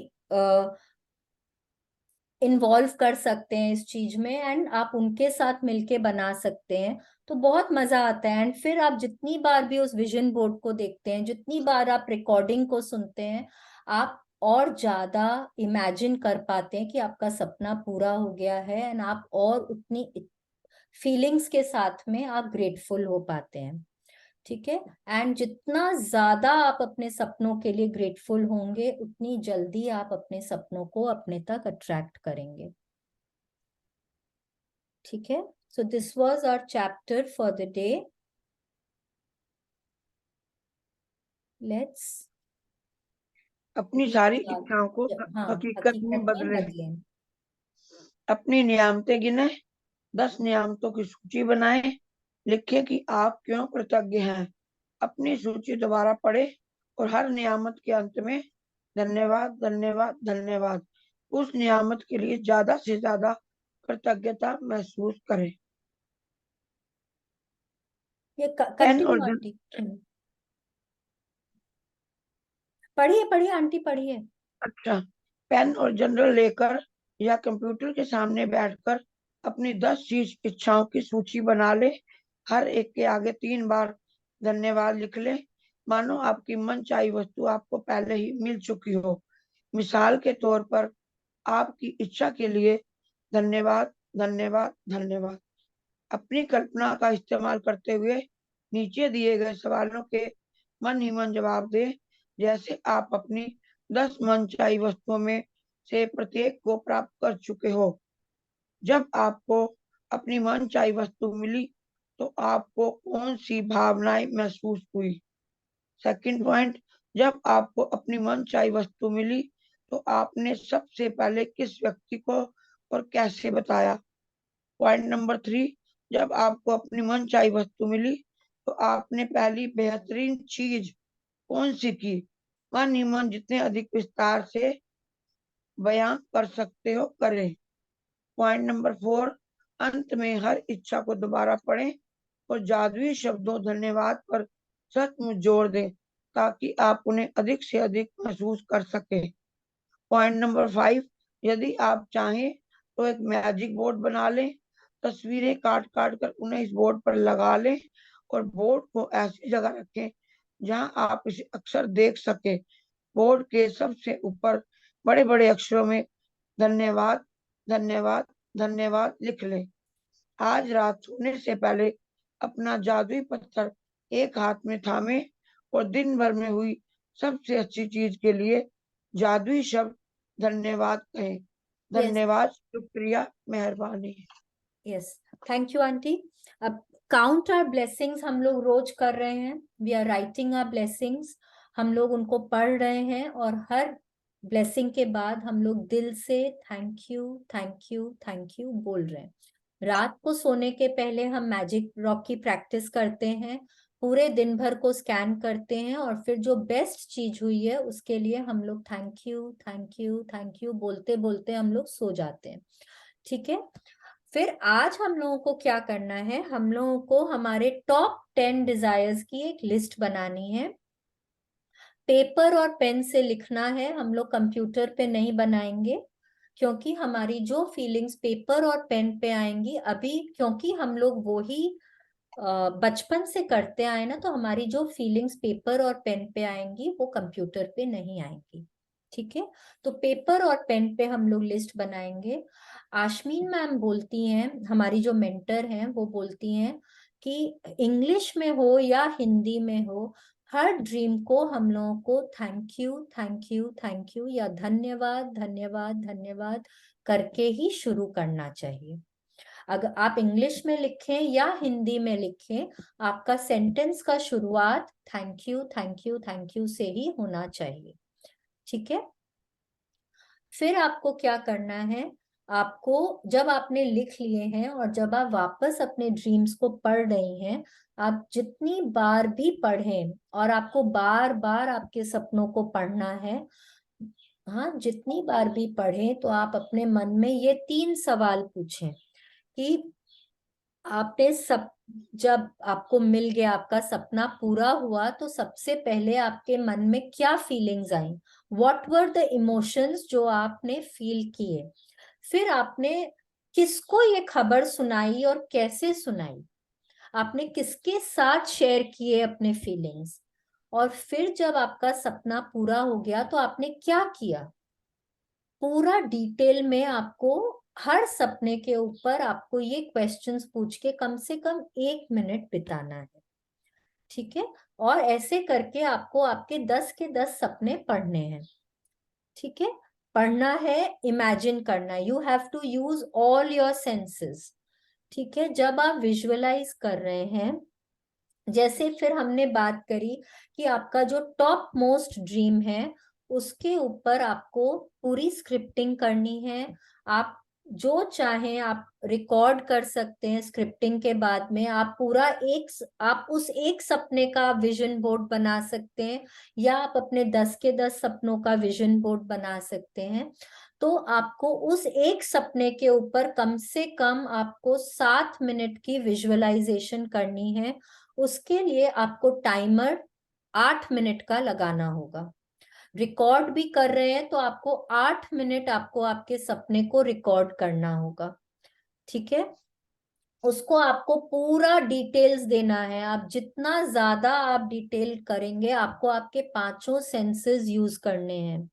इन्वॉल्व कर सकते हैं इस चीज में, एंड आप उनके साथ मिलके बना सकते हैं, तो बहुत मजा आता है। एंड फिर आप जितनी बार भी उस विजन बोर्ड को देखते हैं, जितनी बार आप रिकॉर्डिंग को सुनते हैं, आप और ज्यादा इमेजिन कर पाते हैं कि आपका सपना पूरा हो गया है, एंड आप और उतनी फीलिंग्स के साथ में आप ग्रेटफुल हो पाते हैं। ठीक है, एंड जितना ज्यादा आप अपने सपनों के लिए ग्रेटफुल होंगे, उतनी जल्दी आप अपने सपनों को अपने तक अट्रैक्ट करेंगे। ठीक है, so this was our chapter for the day. Let's अपनी सारी इच्छाओं को हाँ, हकीकत में बदलें। बदलें। अपनी नियामतें गिने, 10 नियामतों की सूची बनाएं, लिखें कि आप क्यों कृतज्ञ हैं। अपनी सूची दोबारा पढ़े और हर नियामत के अंत में धन्यवाद धन्यवाद धन्यवाद, उस नियामत के लिए ज्यादा से ज्यादा कृतज्ञता महसूस करें। ये पेन और कंटिन्यू आंटी। पढ़िए पढ़िए आंटी पढ़िए। अच्छा, पेन और जनरल लेकर या कंप्यूटर के सामने बैठकर अपनी 10 चीज इच्छाओं की सूची बना ले। हर एक के आगे 3 बार धन्यवाद लिख ले, मानो आपकी मनचाही वस्तु आपको पहले ही मिल चुकी हो। मिसाल के तौर पर, आपकी इच्छा के लिए धन्यवाद, धन्यवाद, धन्यवाद। अपनी कल्पना का इस्तेमाल करते हुए नीचे दिए गए सवालों के मन ही मन जवाब दें, जैसे आप अपनी 10 मनचाही वस्तुओं में से प्रत्येक को प्राप्त कर चुके हो। जब आपको अपनी मनचाही वस्तु मिली तो आपको कौन सी भावनाएं महसूस हुई? सेकंड पॉइंट, जब आपको अपनी मनचाही वस्तु मिली तो आपने सबसे पहले किस व्यक्ति को और कैसे बताया? पॉइंट नंबर 3, जब आपको अपनी मनचाही वस्तु मिली तो आपने पहली बेहतरीन चीज कौन सी की? मन ही मन जितने अधिक विस्तार से बयां कर सकते हो करें। पॉइंट नंबर 4, अंत में हर इच्छा को दोबारा पढ़ें और जादुई शब्दों धन्यवाद पर सचमुच जोर दें, ताकि आप उन्हें अधिक से अधिक महसूस कर सके। पॉइंट नंबर 5, यदि आप चाहें तो एक मैजिक बोर्ड बना लें, तस्वीरें काट काट कर उन्हें इस बोर्ड पर लगा लें और बोर्ड को ऐसी जगह रखें जहां आप इसे अक्सर देख सके। बोर्ड के सबसे ऊपर बड़े बड़े अक्षरों में धन्यवाद, धन्यवाद, धन्यवाद लिख लें। आज रात सोने से पहले अपना जादुई पत्थर एक हाथ में थामे और दिन भर में हुई सबसे अच्छी चीज के लिए जादुई शब्द धन्यवाद कहें। धन्यवाद, शुक्रिया, मेहरबानी। Yes, thank you aunty. अब काउंट आवर ब्लेसिंग्स हम लोग रोज कर रहे हैं। We are writing our blessings, हम लोग उनको पढ़ रहे हैं और हर ब्लेसिंग के बाद हम लोग दिल से thank you, thank you, thank you बोल रहे हैं। रात को सोने के पहले हम मैजिक रॉक की प्रैक्टिस करते हैं, पूरे दिन भर को स्कैन करते हैं और फिर जो बेस्ट चीज हुई है उसके लिए हम लोग thank you, thank you, thank you बोलते बोलते हम लोग सो जाते हैं। ठीक है, फिर आज हम लोगों को क्या करना है, हम लोगों को हमारे टॉप 10 डिजायर्स की एक लिस्ट बनानी है। पेपर और पेन से लिखना है, हम लोग कंप्यूटर पे नहीं बनाएंगे, क्योंकि हमारी जो फीलिंग्स पेपर और पेन पे आएंगी अभी, क्योंकि हम लोग वो ही बचपन से करते आए ना, तो हमारी जो फीलिंग्स पेपर और पेन पे आएंगी वो कंप्यूटर पे नहीं आएंगी। ठीक है, तो पेपर और पेन पे हम लोग लिस्ट बनाएंगे। आशमीन मैम बोलती हैं, हमारी जो मेंटर हैं, वो बोलती हैं कि इंग्लिश में हो या हिंदी में हो, हर ड्रीम को हम लोगों को thank you, thank you, thank you या धन्यवाद, धन्यवाद, धन्यवाद करके ही शुरू करना चाहिए। अगर आप इंग्लिश में लिखें या हिंदी में लिखें, आपका सेंटेंस का शुरुआत thank you, thank you, thank you से ही होना चाहिए। ठीक है, फिर आपको क्या करना है, आपको जब आपने लिख लिए हैं और जब आप वापस अपने ड्रीम्स को पढ़ रही हैं, आप जितनी बार भी पढ़ें, और आपको बार बार आपके सपनों को पढ़ना है, हाँ जितनी बार भी पढ़ें, तो आप अपने मन में ये 3 सवाल पूछें कि आपने सब, जब आपको मिल गया, आपका सपना पूरा हुआ, तो सबसे पहले आपके मन में क्या feelings I, what were the emotions जो आपने फील किए। फिर आपने किसको ये खबर सुनाई और कैसे सुनाई, आपने किसके साथ शेयर किए अपने फीलिंग्स, और फिर जब आपका सपना पूरा हो गया तो आपने क्या किया। पूरा डिटेल में आपको हर सपने के ऊपर आपको ये क्वेश्चंस पूछ के कम से कम 1 मिनट बिताना है। ठीक है, और ऐसे करके आपको आपके 10 के 10 सपने पढ़ने हैं। ठीक है, पढ़ना है, इमेजिन करना है, you have to use all your senses. ठीक है, जब आप विजुअलाइज कर रहे हैं, जैसे फिर हमने बात करी कि आपका जो टॉप मोस्ट ड्रीम है उसके ऊपर आपको पूरी स्क्रिप्टिंग करनी है। आप जो चाहें आप रिकॉर्ड कर सकते हैं, स्क्रिप्टिंग के बाद में आप पूरा आप उस एक सपने का विजन बोर्ड बना सकते हैं, या आप अपने 10 के 10 सपनों का विजन बोर्ड बना सकते हैं। तो आपको उस एक सपने के ऊपर कम से कम आपको 7 मिनट की विजुअलाइजेशन करनी है। उसके लिए आपको टाइमर 8 मिनट का लगाना होगा। रिकॉर्ड भी कर रहे हैं तो आपको 8 मिनट आपको आपके सपने को रिकॉर्ड करना होगा, ठीक है। उसको आपको पूरा डिटेल्स देना है। आप जितना ज्यादा आप डिटेल करेंगे, आपको आपके पांचों सेंसेस यूज करने हैं।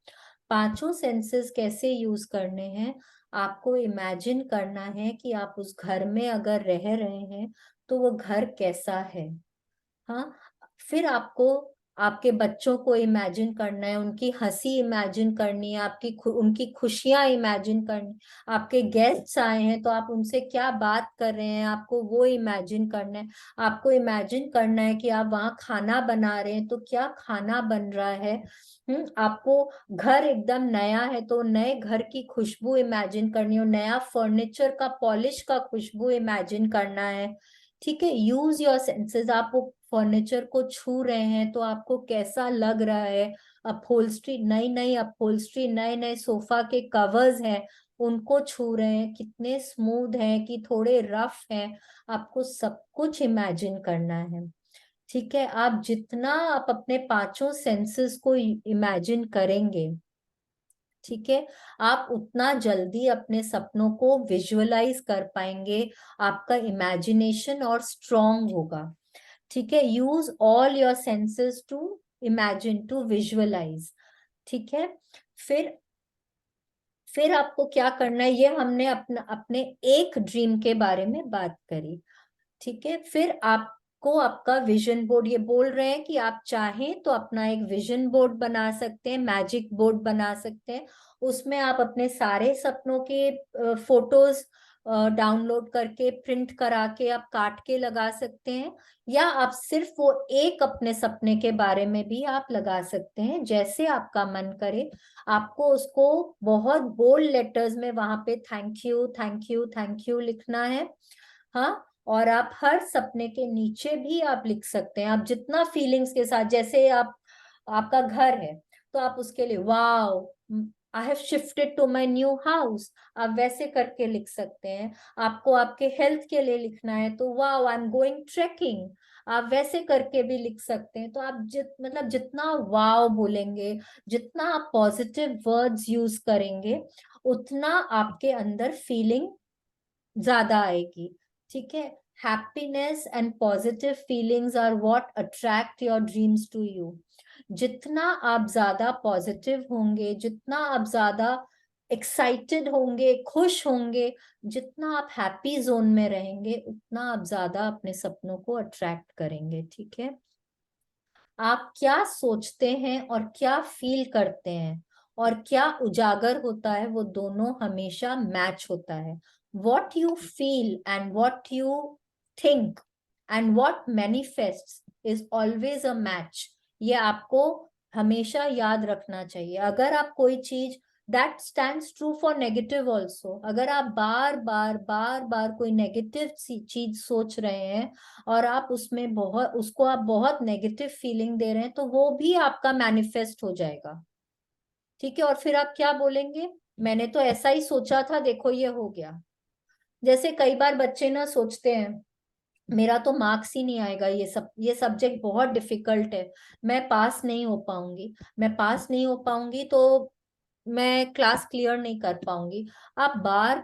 पांचों सेंसेस कैसे यूज करने हैं? आपको इमेजिन करना है कि आप उस घर में अगर रह रहे हैं तो वो घर कैसा है। हाँ, फिर आपको आपके बच्चों को इमेजिन करना है, उनकी हंसी इमेजिन करनी है, उनकी खुशियां इमेजिन करनी। आपके गेस्ट्स आए हैं तो आप उनसे क्या बात कर रहे हैं, आपको वो इमेजिन करना है। आपको इमेजिन करना है कि आप वहाँ खाना बना रहे हैं तो क्या खाना बन रहा है। आपको घर एकदम नया है तो नए घर की खुशबू इमेजिन करनी है, नया फर्नीचर का पॉलिश का खुशबू इमेजिन करना है, ठीक है। Use your senses. आप वो फर्नीचर को छू रहे हैं तो आपको कैसा लग रहा है। अपहोल्स्ट्री, नई नई अपहोल्स्ट्री, नए नए सोफा के कवर्स हैं, उनको छू रहे हैं, कितने स्मूथ हैं कि थोड़े रफ हैं। आपको सब कुछ इमेजिन करना है, ठीक है। आप जितना आप अपने पांचों सेंसेस को इमेजिन करेंगे, ठीक है, आप उतना जल्दी अपने सपनों को विजुअलाइज कर पाएंगे। आपका इमेजिनेशन और स्ट्रॉन्ग होगा, ठीक है। Use all your senses to imagine, to visualise, ठीक है। फिर फिर आपको क्या करना है, ये हमने अपने एक ड्रीम के बारे में बात करी, ठीक है। फिर आपको आपका विजन बोर्ड, ये बोल रहे हैं कि आप चाहें तो अपना एक विजन बोर्ड बना सकते हैं, मैजिक बोर्ड बना सकते हैं। उसमें आप अपने सारे सपनों के फोटोज डाउनलोड करके प्रिंट करा के आप काट के लगा सकते हैं, या आप सिर्फ वो एक अपने सपने के बारे में भी आप लगा सकते हैं, जैसे आपका मन करे। आपको उसको बहुत बोल्ड लेटर्स में वहां पे thank you thank you thank you लिखना है। हाँ, और आप हर सपने के नीचे भी आप लिख सकते हैं, आप जितना फीलिंग्स के साथ, जैसे आपका घर है तो आप उसके लिए wow I have shifted to my new house, आप वैसे करके लिख सकते हैं। आपको आपके हेल्थ के लिए लिखना है तो wow I am going trekking, आप वैसे करके भी लिख सकते हैं। तो आप मतलब जितना वाओ बोलेंगे, जितना आप पॉजिटिव वर्ड्स यूज करेंगे, उतना आपके अंदर फीलिंग ज्यादा आएगी, ठीक है। Happiness and positive feelings are what attract your dreams to you. जितना आप ज्यादा पॉजिटिव होंगे, जितना आप ज्यादा एक्साइटेड होंगे, खुश होंगे, जितना आप हैप्पी जोन में रहेंगे, उतना आप ज्यादा अपने सपनों को अट्रैक्ट करेंगे, ठीक है। आप क्या सोचते हैं और क्या फील करते हैं और क्या उजागर होता है, वो दोनों हमेशा मैच होता है। What you feel and what you think and what manifests is always a match. ये आपको हमेशा याद रखना चाहिए। अगर आप कोई चीज, that stands true for negative also, अगर आप बार बार कोई नेगेटिव चीज सोच रहे हैं और आप उसको आप बहुत नेगेटिव फीलिंग दे रहे हैं, तो वो भी आपका मैनिफेस्ट हो जाएगा, ठीक है। और फिर आप क्या बोलेंगे, मैंने तो ऐसा ही सोचा था, देखो ये हो गया। जैसे कई बार बच्चे ना सोचते हैं मेरा तो मार्क्स ही नहीं आएगा, ये सब्जेक्ट बहुत डिफिकल्ट है, मैं पास नहीं हो पाऊंगी, मैं पास नहीं हो पाऊंगी तो मैं क्लास क्लियर नहीं कर पाऊंगी। आप बार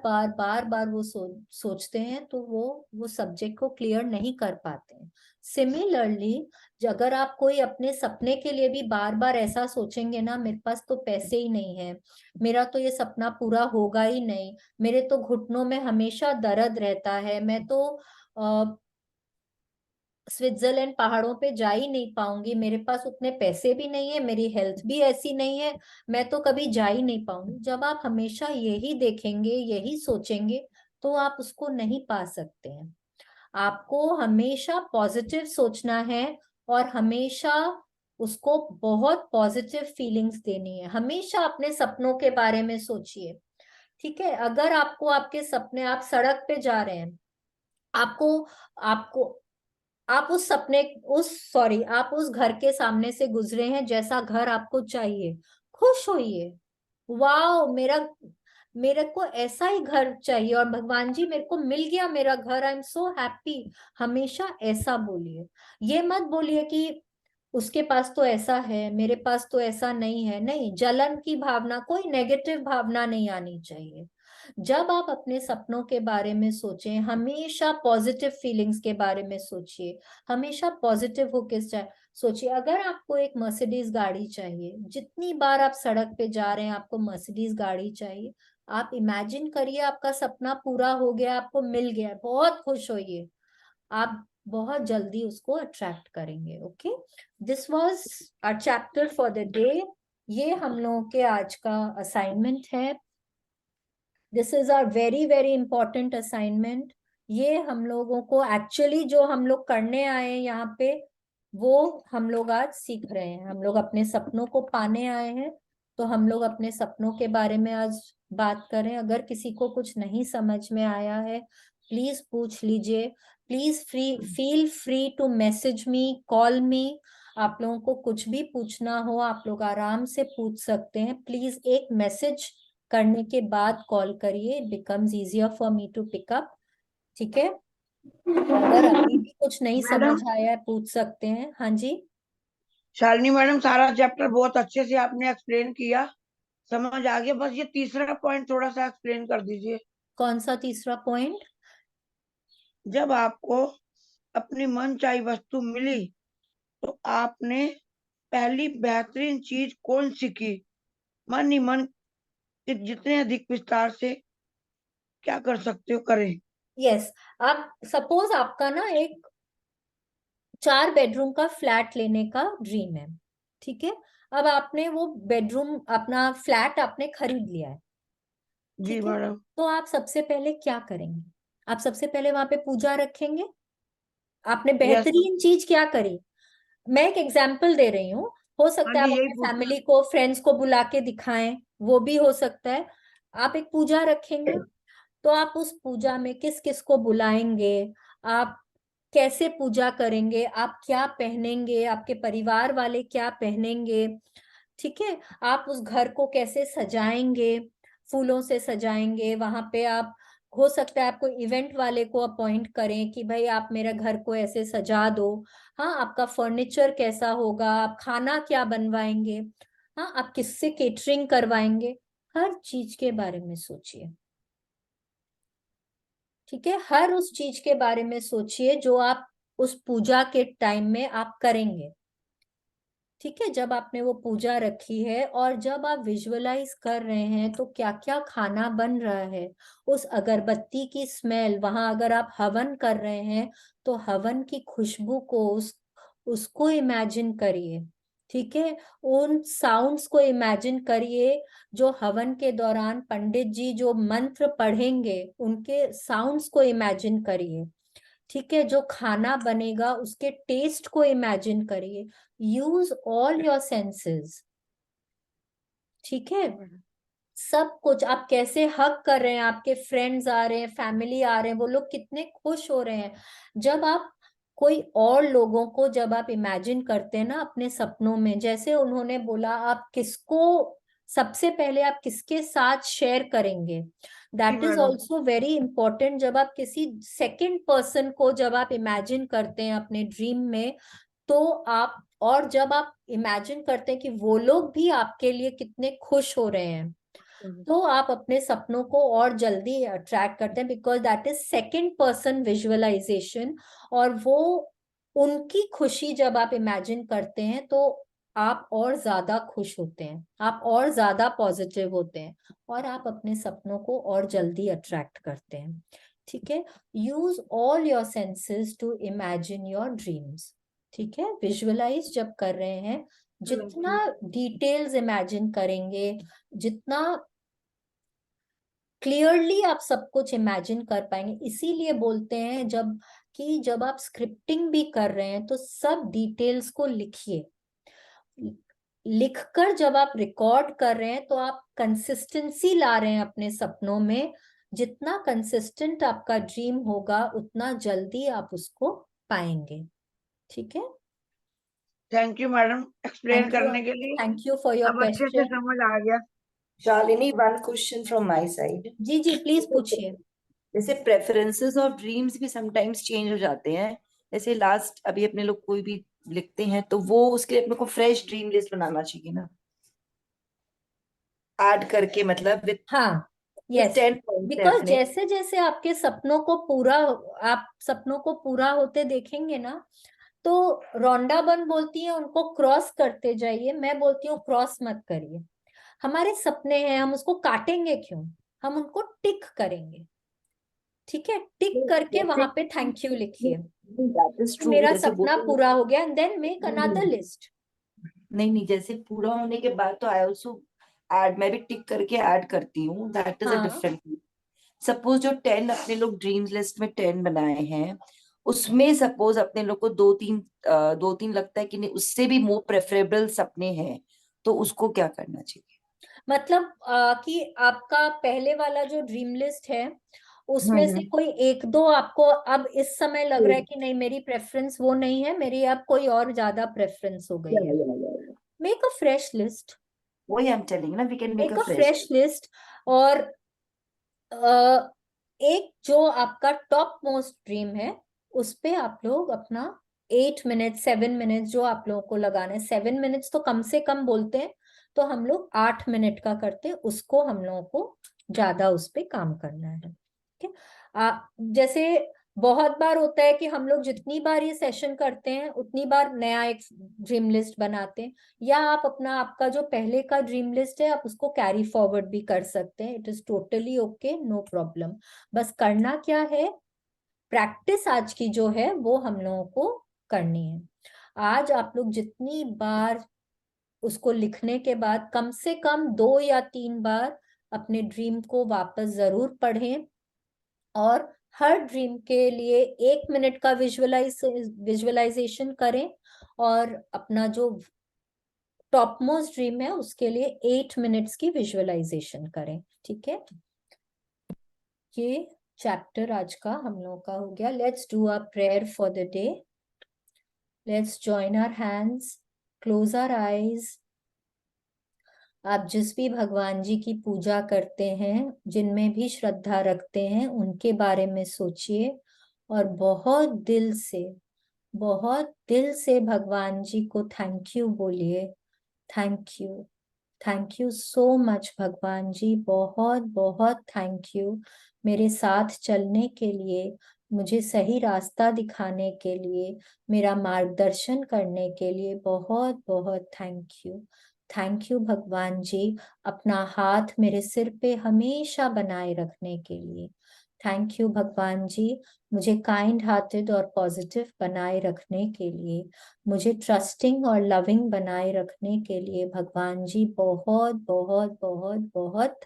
बार वो सोचते हैं तो वो सब्जेक्ट को क्लियर नहीं कर पाते हैं। सिमिलरली, अगर आप कोई अपने सपने के लिए भी बार बार ऐसा सोचेंगे ना, मेरे पास तो पैसे ही नहीं है, मेरा तो ये सपना पूरा होगा ही नहीं, मेरे तो घुटनों में हमेशा दर्द रहता है, मैं तो स्विट्जरलैंड पहाड़ों पे जा ही नहीं पाऊंगी, मेरे पास उतने पैसे भी नहीं है, मेरी हेल्थ भी ऐसी नहीं है, मैं तो कभी जा ही नहीं पाऊंगी। जब आप हमेशा यही देखेंगे, यही सोचेंगे, तो आप उसको नहीं पा सकते हैं। आपको हमेशा पॉजिटिव सोचना है और हमेशा उसको बहुत पॉजिटिव फीलिंग्स देनी है। हमेशा अपने सपनों के बारे में सोचिए, ठीक है। अगर आपको आपके सपने, आप सड़क पे जा रहे हैं, आपको आपको आप उस सपने उस सॉरी आप उस घर के सामने से गुजरे हैं जैसा घर आपको चाहिए, खुश होइए, वाओ, मेरे को ऐसा ही घर चाहिए और भगवान जी मेरे को मिल गया मेरा घर, आई एम सो हैप्पी। हमेशा ऐसा बोलिए। ये मत बोलिए कि उसके पास तो ऐसा है, मेरे पास तो ऐसा नहीं है। नहीं, जलन की भावना, कोई नेगेटिव भावना नहीं आनी चाहिए। जब आप अपने सपनों के बारे में सोचें, हमेशा पॉजिटिव फीलिंग्स के बारे में सोचिए, हमेशा पॉजिटिव होके सोचिए। अगर आपको एक मर्सिडीज गाड़ी चाहिए, जितनी बार आप सड़क पे जा रहे हैं आपको मर्सिडीज गाड़ी चाहिए, आप इमेजिन करिए आपका सपना पूरा हो गया, आपको मिल गया, बहुत खुश होइए। आप बहुत जल्दी उसको अट्रैक्ट करेंगे। Okay, this was our chapter for the day. ये हम लोगों के आज का असाइनमेंट है। This is our very very important assignment. ये हम लोगों को एक्चुअली जो हम लोग करने आए हैं यहाँ पे, वो हम लोग आज सीख रहे हैं। हम लोग अपने सपनों को पाने आए हैं, तो हम लोग अपने सपनों के बारे में आज बात करें। अगर किसी को कुछ नहीं समझ में आया है, प्लीज पूछ लीजिए। Please feel free to message me, call me. आप लोगों को कुछ भी पूछना हो आप लोग आराम से पूछ सकते हैं। प्लीज एक मैसेज करने के बाद कॉल करिए, it becomes easier for me to pick up. ठीक है, अगर अभी भी कुछ नहीं समझ मैडम, आया है पूछ सकते हैं। हाँ जी, शालिनी मैडम, सारा चैप्टर बहुत अच्छे से आपने एक्सप्लेन किया, समझ आ गया। बस ये तीसरा पॉइंट थोड़ा सा एक्सप्लेन कर दीजिए। कौन सा तीसरा पॉइंट? जब आपको अपनी मनचाही वस्तु मिली तो आपने पहली बेहतरीन चीज कौन सी की? मन ही मन जितने अधिक विस्तार से क्या कर सकते हो करें। यस, आप सपोज आपका ना एक 4 बेडरूम का फ्लैट लेने का ड्रीम है। ठीक है, अब आपने वो बेडरूम, अपना फ्लैट आपने खरीद लिया है। जी ठीक है, मैडम। तो आप सबसे पहले क्या करेंगे? आप सबसे पहले वहां पे पूजा रखेंगे। आपने यस। बेहतरीन चीज क्या करी? मैं एक एग्जाम्पल दे रही हूँ। हो हाँ सकता है जी, आप यही अपने पूछना। फैमिली को, फ्रेंड्स को बुला के दिखाएं, वो भी हो सकता है। आप एक पूजा रखेंगे, तो आप उस पूजा में किस किस को बुलाएंगे, आप कैसे पूजा करेंगे, आप क्या पहनेंगे, आपके परिवार वाले क्या पहनेंगे। ठीक है, आप उस घर को कैसे सजाएंगे, फूलों से सजाएंगे। वहां पे आप, हो सकता है आपको इवेंट वाले को अपॉइंट करें कि भाई आप मेरे घर को ऐसे सजा दो। हाँ, आपका फर्नीचर कैसा होगा, आप खाना क्या बनवाएंगे, हाँ, आप किससे केटरिंग करवाएंगे। हर चीज के बारे में सोचिए। ठीक है, हर उस चीज के बारे में सोचिए जो आप उस पूजा के टाइम में आप करेंगे। ठीक है, जब आपने वो पूजा रखी है और जब आप विजुअलाइज कर रहे हैं तो क्या क्या खाना बन रहा है, उस अगरबत्ती की स्मेल, वहां अगर आप हवन कर रहे हैं तो हवन की खुशबू को, उसको इमेजिन करिए। ठीक है, उन साउंड्स को इमेजिन करिए जो हवन के दौरान पंडित जी जो मंत्र पढ़ेंगे उनके साउंड्स को इमेजिन करिए। ठीक है, जो खाना बनेगा उसके टेस्ट को इमेजिन करिए। Use all your senses. ठीक है, सब कुछ। आप कैसे हग कर रहे हैं, आपके फ्रेंड्स आ रहे हैं, फैमिली आ रहे हैं, वो लोग कितने खुश हो रहे हैं। जब आप कोई और लोगों को, जब आप इमेजिन करते हैं ना अपने सपनों में, जैसे उन्होंने बोला, आप किसको सबसे पहले आप किसके साथ शेयर करेंगे, जी that is madam. Also very important. जब आप किसी सेकंड पर्सन को जब आप इमेजिन करते हैं अपने ड्रीम में, तो आप, और जब आप इमेजिन करते हैं कि वो लोग भी आपके लिए कितने खुश हो रहे हैं, तो आप अपने सपनों को और जल्दी अट्रैक्ट करते हैं, because that is second person visualisation. और वो, उनकी खुशी जब आप इमेजिन करते हैं तो आप और ज्यादा खुश होते हैं, आप और ज्यादा पॉजिटिव होते हैं, और आप अपने सपनों को और जल्दी अट्रैक्ट करते हैं। ठीक है, use all your senses to imagine your dreams. ठीक है, विजुअलाइज जब कर रहे हैं, जितना डिटेल्स इमेजिन करेंगे, जितना क्लियरली आप सब कुछ इमेजिन कर पाएंगे। इसीलिए बोलते हैं जब आप स्क्रिप्टिंग भी कर रहे हैं तो सब डिटेल्स को लिखिए। लिखकर जब आप रिकॉर्ड कर रहे हैं तो आप कंसिस्टेंसी ला रहे हैं अपने सपनों में। जितना कंसिस्टेंट आपका ड्रीम होगा उतना जल्दी आप उसको पाएंगे। ठीक है, thank you madam explain thank you, करने के लिए। थैंक यू फॉर योर अब अच्छे से क्वेश्चन। समझ आ गया। Shalini, one question from my side. जी जी प्लीज पूछिए। जैसे प्रेफरेंसेस और ड्रीम्स भी समटाइम्स चेंज हो जाते हैं। जैसे लास्ट अभी अपने लोग कोई भी लिखते हैं तो वो उसके लिए अपने को फ्रेश ड्रीम लिस्ट बनाना चाहिए ना, ऐड करके, मतलब विद हाँ यस, 10 पॉइंट्स है बिकॉज अपने। जैसे जैसे आपके सपनों को पूरा, आप सपनों को पूरा होते देखेंगे ना, तो रोंडा बन बोलती है उनको क्रॉस करते जाइए, मैं बोलती हूँ क्रॉस मत करिए। हमारे सपने हैं, हम उसको काटेंगे क्यों, हम उनको टिक करेंगे। ठीक है, टिक करके जैसे वहां पे थैंक यू लिखिए, दैट इज ट्रू, मेरा जैसे वो सपना पूरा हो गया, and then make another list. नहीं नहीं, जैसे पूरा होने के बाद तो आई ऑल्सो ऐड, मैं भी टिक करके ऐड करती हूँ, दैट इज अ हाँ डिफरेंट। सपोज जो 10 अपने लोग ड्रीम्स लिस्ट में 10 बनाए हैं, उसमें सपोज अपने लोग को दो तीन लगता है कि नहीं, उससे भी मोर प्रेफरेबल सपने हैं, तो उसको क्या करना चाहिए? मतलब कि आपका पहले वाला जो ड्रीम लिस्ट है उसमें से हम्म। कोई एक दो आपको अब इस समय लग रहा है कि नहीं मेरी प्रेफरेंस वो नहीं है, मेरी अब कोई और ज्यादा प्रेफरेंस हो गई है, या मेक अ फ्रेश लिस्ट। वही आई एम टेलिंग ना, we can make make a a fresh. Fresh list. और एक जो आपका टॉप मोस्ट ड्रीम है उस पे आप लोग अपना 8 मिनट 7 मिनट जो आप लोगों को लगाना है, 7 मिनट्स तो कम से कम बोलते हैं, तो हम लोग 8 मिनट का करते हैं, उसको हम लोगों को ज्यादा उस पे काम करना है। ठीक है, जैसे बहुत बार होता है कि हम लोग जितनी बार ये सेशन करते हैं उतनी बार नया एक ड्रीम लिस्ट बनाते हैं, या आप अपना आपका जो पहले का ड्रीम लिस्ट है आप उसको कैरी फॉरवर्ड भी कर सकते हैं, it is totally okay, no problem. बस करना क्या है, प्रैक्टिस आज की जो है वो हम लोगों को करनी है। आज आप लोग जितनी बार उसको लिखने के बाद कम से कम 2 या 3 बार अपने ड्रीम को वापस जरूर पढ़ें, और हर ड्रीम के लिए 1 मिनट का विजुअलाइजेशन करें, और अपना जो टॉप मोस्ट ड्रीम है उसके लिए 8 मिनट्स की विजुअलाइजेशन करें। ठीक है, ये चैप्टर आज का हम लोगों का हो गया। Let's do a prayer for the day. Let's join our hands, close our eyes. आप जिस भी भगवान जी की पूजा करते हैं, जिनमें भी श्रद्धा रखते हैं, उनके बारे में सोचिए और बहुत दिल से भगवान जी को थैंक यू बोलिए। थैंक यू सो मच भगवान जी, बहुत बहुत थैंक यू मेरे साथ चलने के लिए, मुझे सही रास्ता दिखाने के लिए, मेरा मार्गदर्शन करने के लिए, बहुत बहुत थैंक यू भगवान जी, अपना हाथ मेरे सिर पे हमेशा बनाए रखने के लिए। थैंक यू भगवान जी, मुझे काइंड हार्टेड और पॉजिटिव बनाए रखने के लिए, मुझे ट्रस्टिंग और लविंग बनाए रखने के लिए भगवान जी, बहुत बहुत बहुत बहुत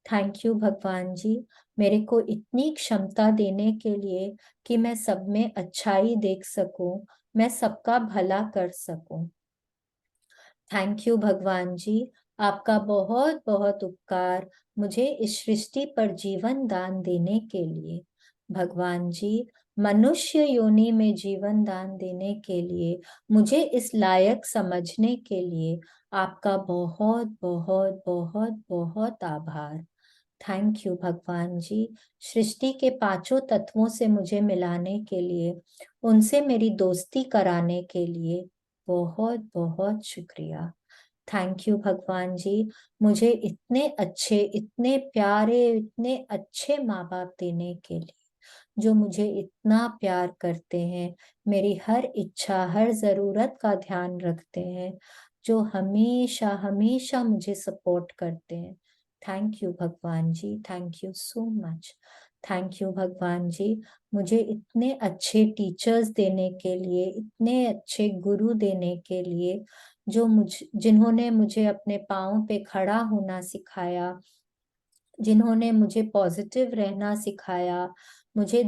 थैंक यू भगवान जी, मेरे को इतनी क्षमता देने के लिए कि मैं सब में अच्छाई देख सकूं, मैं सबका भला कर सकूं। थैंक यू भगवान जी, आपका बहुत बहुत उपकार मुझे इस सृष्टि पर जीवन दान देने के लिए। भगवान जी, मनुष्य योनि में जीवन दान देने के लिए, मुझे इस लायक समझने के लिए आपका बहुत बहुत बहुत बहुत आभार। थैंक यू भगवान जी, सृष्टि के पांचों तत्वों से मुझे मिलाने के लिए, उनसे मेरी दोस्ती कराने के लिए बहुत बहुत शुक्रिया। थैंक यू भगवान जी, मुझे इतने अच्छे, इतने प्यारे, इतने अच्छे माँ बाप देने के लिए, जो मुझे इतना प्यार करते हैं, मेरी हर इच्छा हर जरूरत का ध्यान रखते हैं, जो हमेशा हमेशा मुझे सपोर्ट करते हैं। थैंक यू भगवान जी, thank you so much. Thank you भगवान जी, मुझे इतने अच्छे टीचर्स देने के लिए, इतने अच्छे गुरु देने के लिए, जिन्होंने मुझे अपने पाँव पे खड़ा होना सिखाया, जिन्होंने मुझे पॉजिटिव रहना सिखाया, मुझे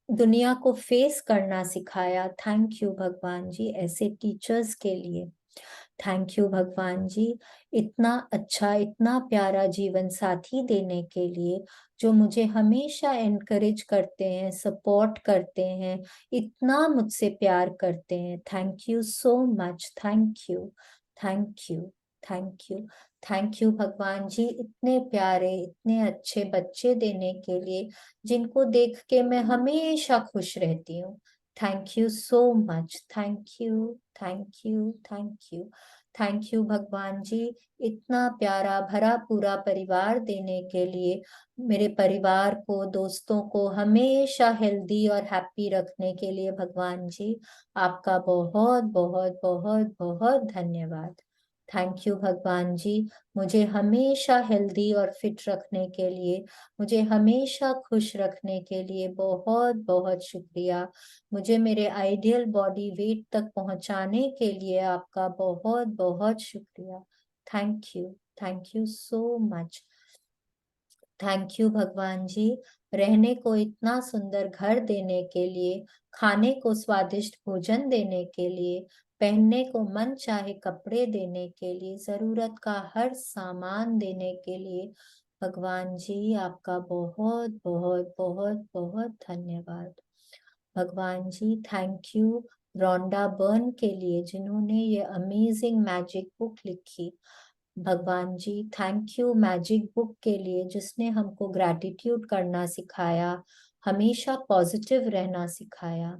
दुनिया को फेस करना सिखाया। थैंक यू भगवान जी ऐसे टीचर्स के लिए। थैंक यू भगवान जी, इतना अच्छा, इतना प्यारा जीवन साथी देने के लिए, जो मुझे हमेशा एनकरेज करते हैं, सपोर्ट करते हैं, इतना मुझसे प्यार करते हैं। Thank you so much, thank you thank you भगवान जी, इतने प्यारे इतने अच्छे बच्चे देने के लिए, जिनको देख के मैं हमेशा खुश रहती हूँ। Thank you so much, thank you thank you thank you thank you भगवान जी, इतना प्यारा भरा पूरा परिवार देने के लिए, मेरे परिवार को दोस्तों को हमेशा हेल्दी और हैप्पी रखने के लिए भगवान जी, आपका बहुत बहुत बहुत बहुत धन्यवाद। थैंक यू भगवान जी, मुझे हमेशा हेल्दी और फिट रखने के लिए, मुझे हमेशा खुश रखने के लिए बहुत बहुत शुक्रिया। मुझे मेरे आइडियल बॉडी वेट तक पहुंचाने के लिए आपका बहुत बहुत शुक्रिया। Thank you so much. Thank you भगवान जी, रहने को इतना सुंदर घर देने के लिए, खाने को स्वादिष्ट भोजन देने के लिए, पहनने को मन चाहे कपड़े देने के लिए, जरूरत का हर सामान देने के लिए भगवान जी, आपका बहुत बहुत बहुत बहुत धन्यवाद। भगवान जी, थैंक यू रोंडा बर्न के लिए, जिन्होंने ये अमेजिंग मैजिक बुक लिखी। भगवान जी, थैंक यू मैजिक बुक के लिए, जिसने हमको ग्रैटिट्यूड करना सिखाया, हमेशा पॉजिटिव रहना सिखाया।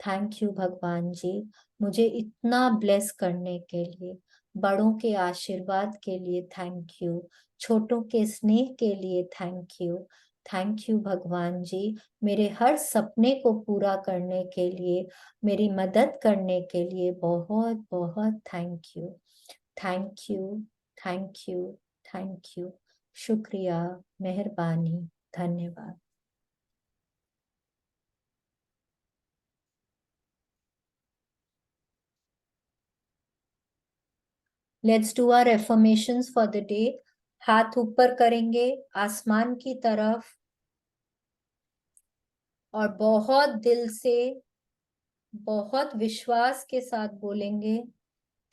थैंक यू भगवान जी, मुझे इतना ब्लेस करने के लिए, बड़ों के आशीर्वाद के लिए थैंक यू, छोटों के स्नेह के लिए थैंक यू भगवान जी, मेरे हर सपने को पूरा करने के लिए, मेरी मदद करने के लिए बहुत बहुत thank you thank you thank you thank you. शुक्रिया, मेहरबानी, धन्यवाद। Let's do our affirmations for the day. हाथ ऊपर करेंगे आसमान की तरफ और बहुत दिल से, बहुत विश्वास के साथ बोलेंगे,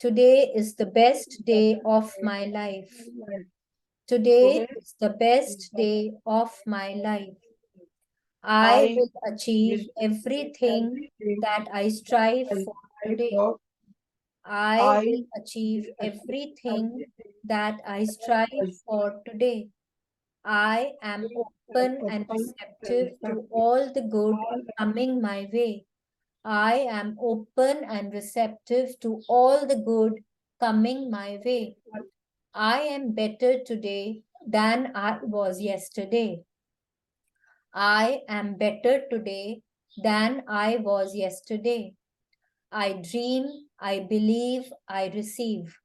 today is the best day of my life. Today is the best day of my life. I will achieve everything that I strive for today. I will achieve everything that I strive for today. I am open and receptive to all the good coming my way. I am open and receptive to all the good coming my way. I am better today than I was yesterday. I am better today than I was yesterday. I dream, I believe, I receive.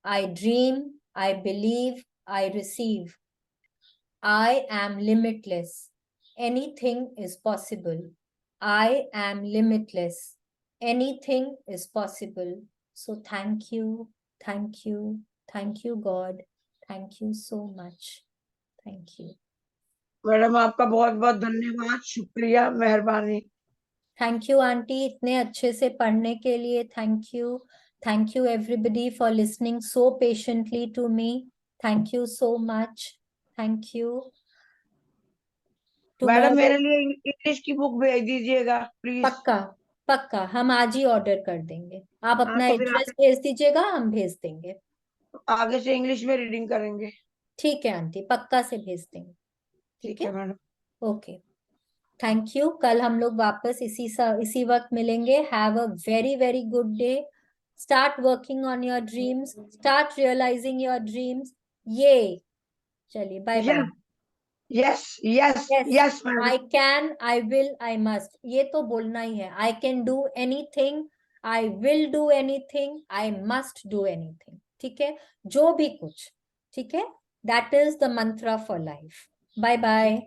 I dream, I believe, I receive. I am limitless. Anything is possible. I am limitless. Anything is possible. So thank you, thank you, thank you, God. Thank you so much. Thank you. Madam आपका बहुत बहुत धन्यवाद, शुक्रिया, मेहरबानी। Thank you aunty, इतने अच्छे से पढ़ने के लिए thank you everybody for listening so patiently to me. Thank you so much, thank you. Madam मेरे लिए इंग्लिश की बुक भेज दीजिएगा प्लीज। पक्का पक्का, हम आज ही ऑर्डर कर देंगे। आप अपना तो फिर एड्रेस भेज दीजिएगा, हम भेज देंगे। आगे से इंग्लिश में रीडिंग करेंगे। ठीक है आंटी, पक्का से भेज देंगे। ठीक है मैडम। Okay, thank you. कल हम लोग वापस इसी वक्त मिलेंगे। Have a very very good day. Start working on your dreams, start realising your dreams. ये चलिए, bye bye. Yes yes yes madam. I can, I will, I must, ये तो बोलना ही है। I can do anything, I will do anything, I must do anything. ठीक है, जो भी कुछ, ठीक है, that is the mantra for life. Bye bye.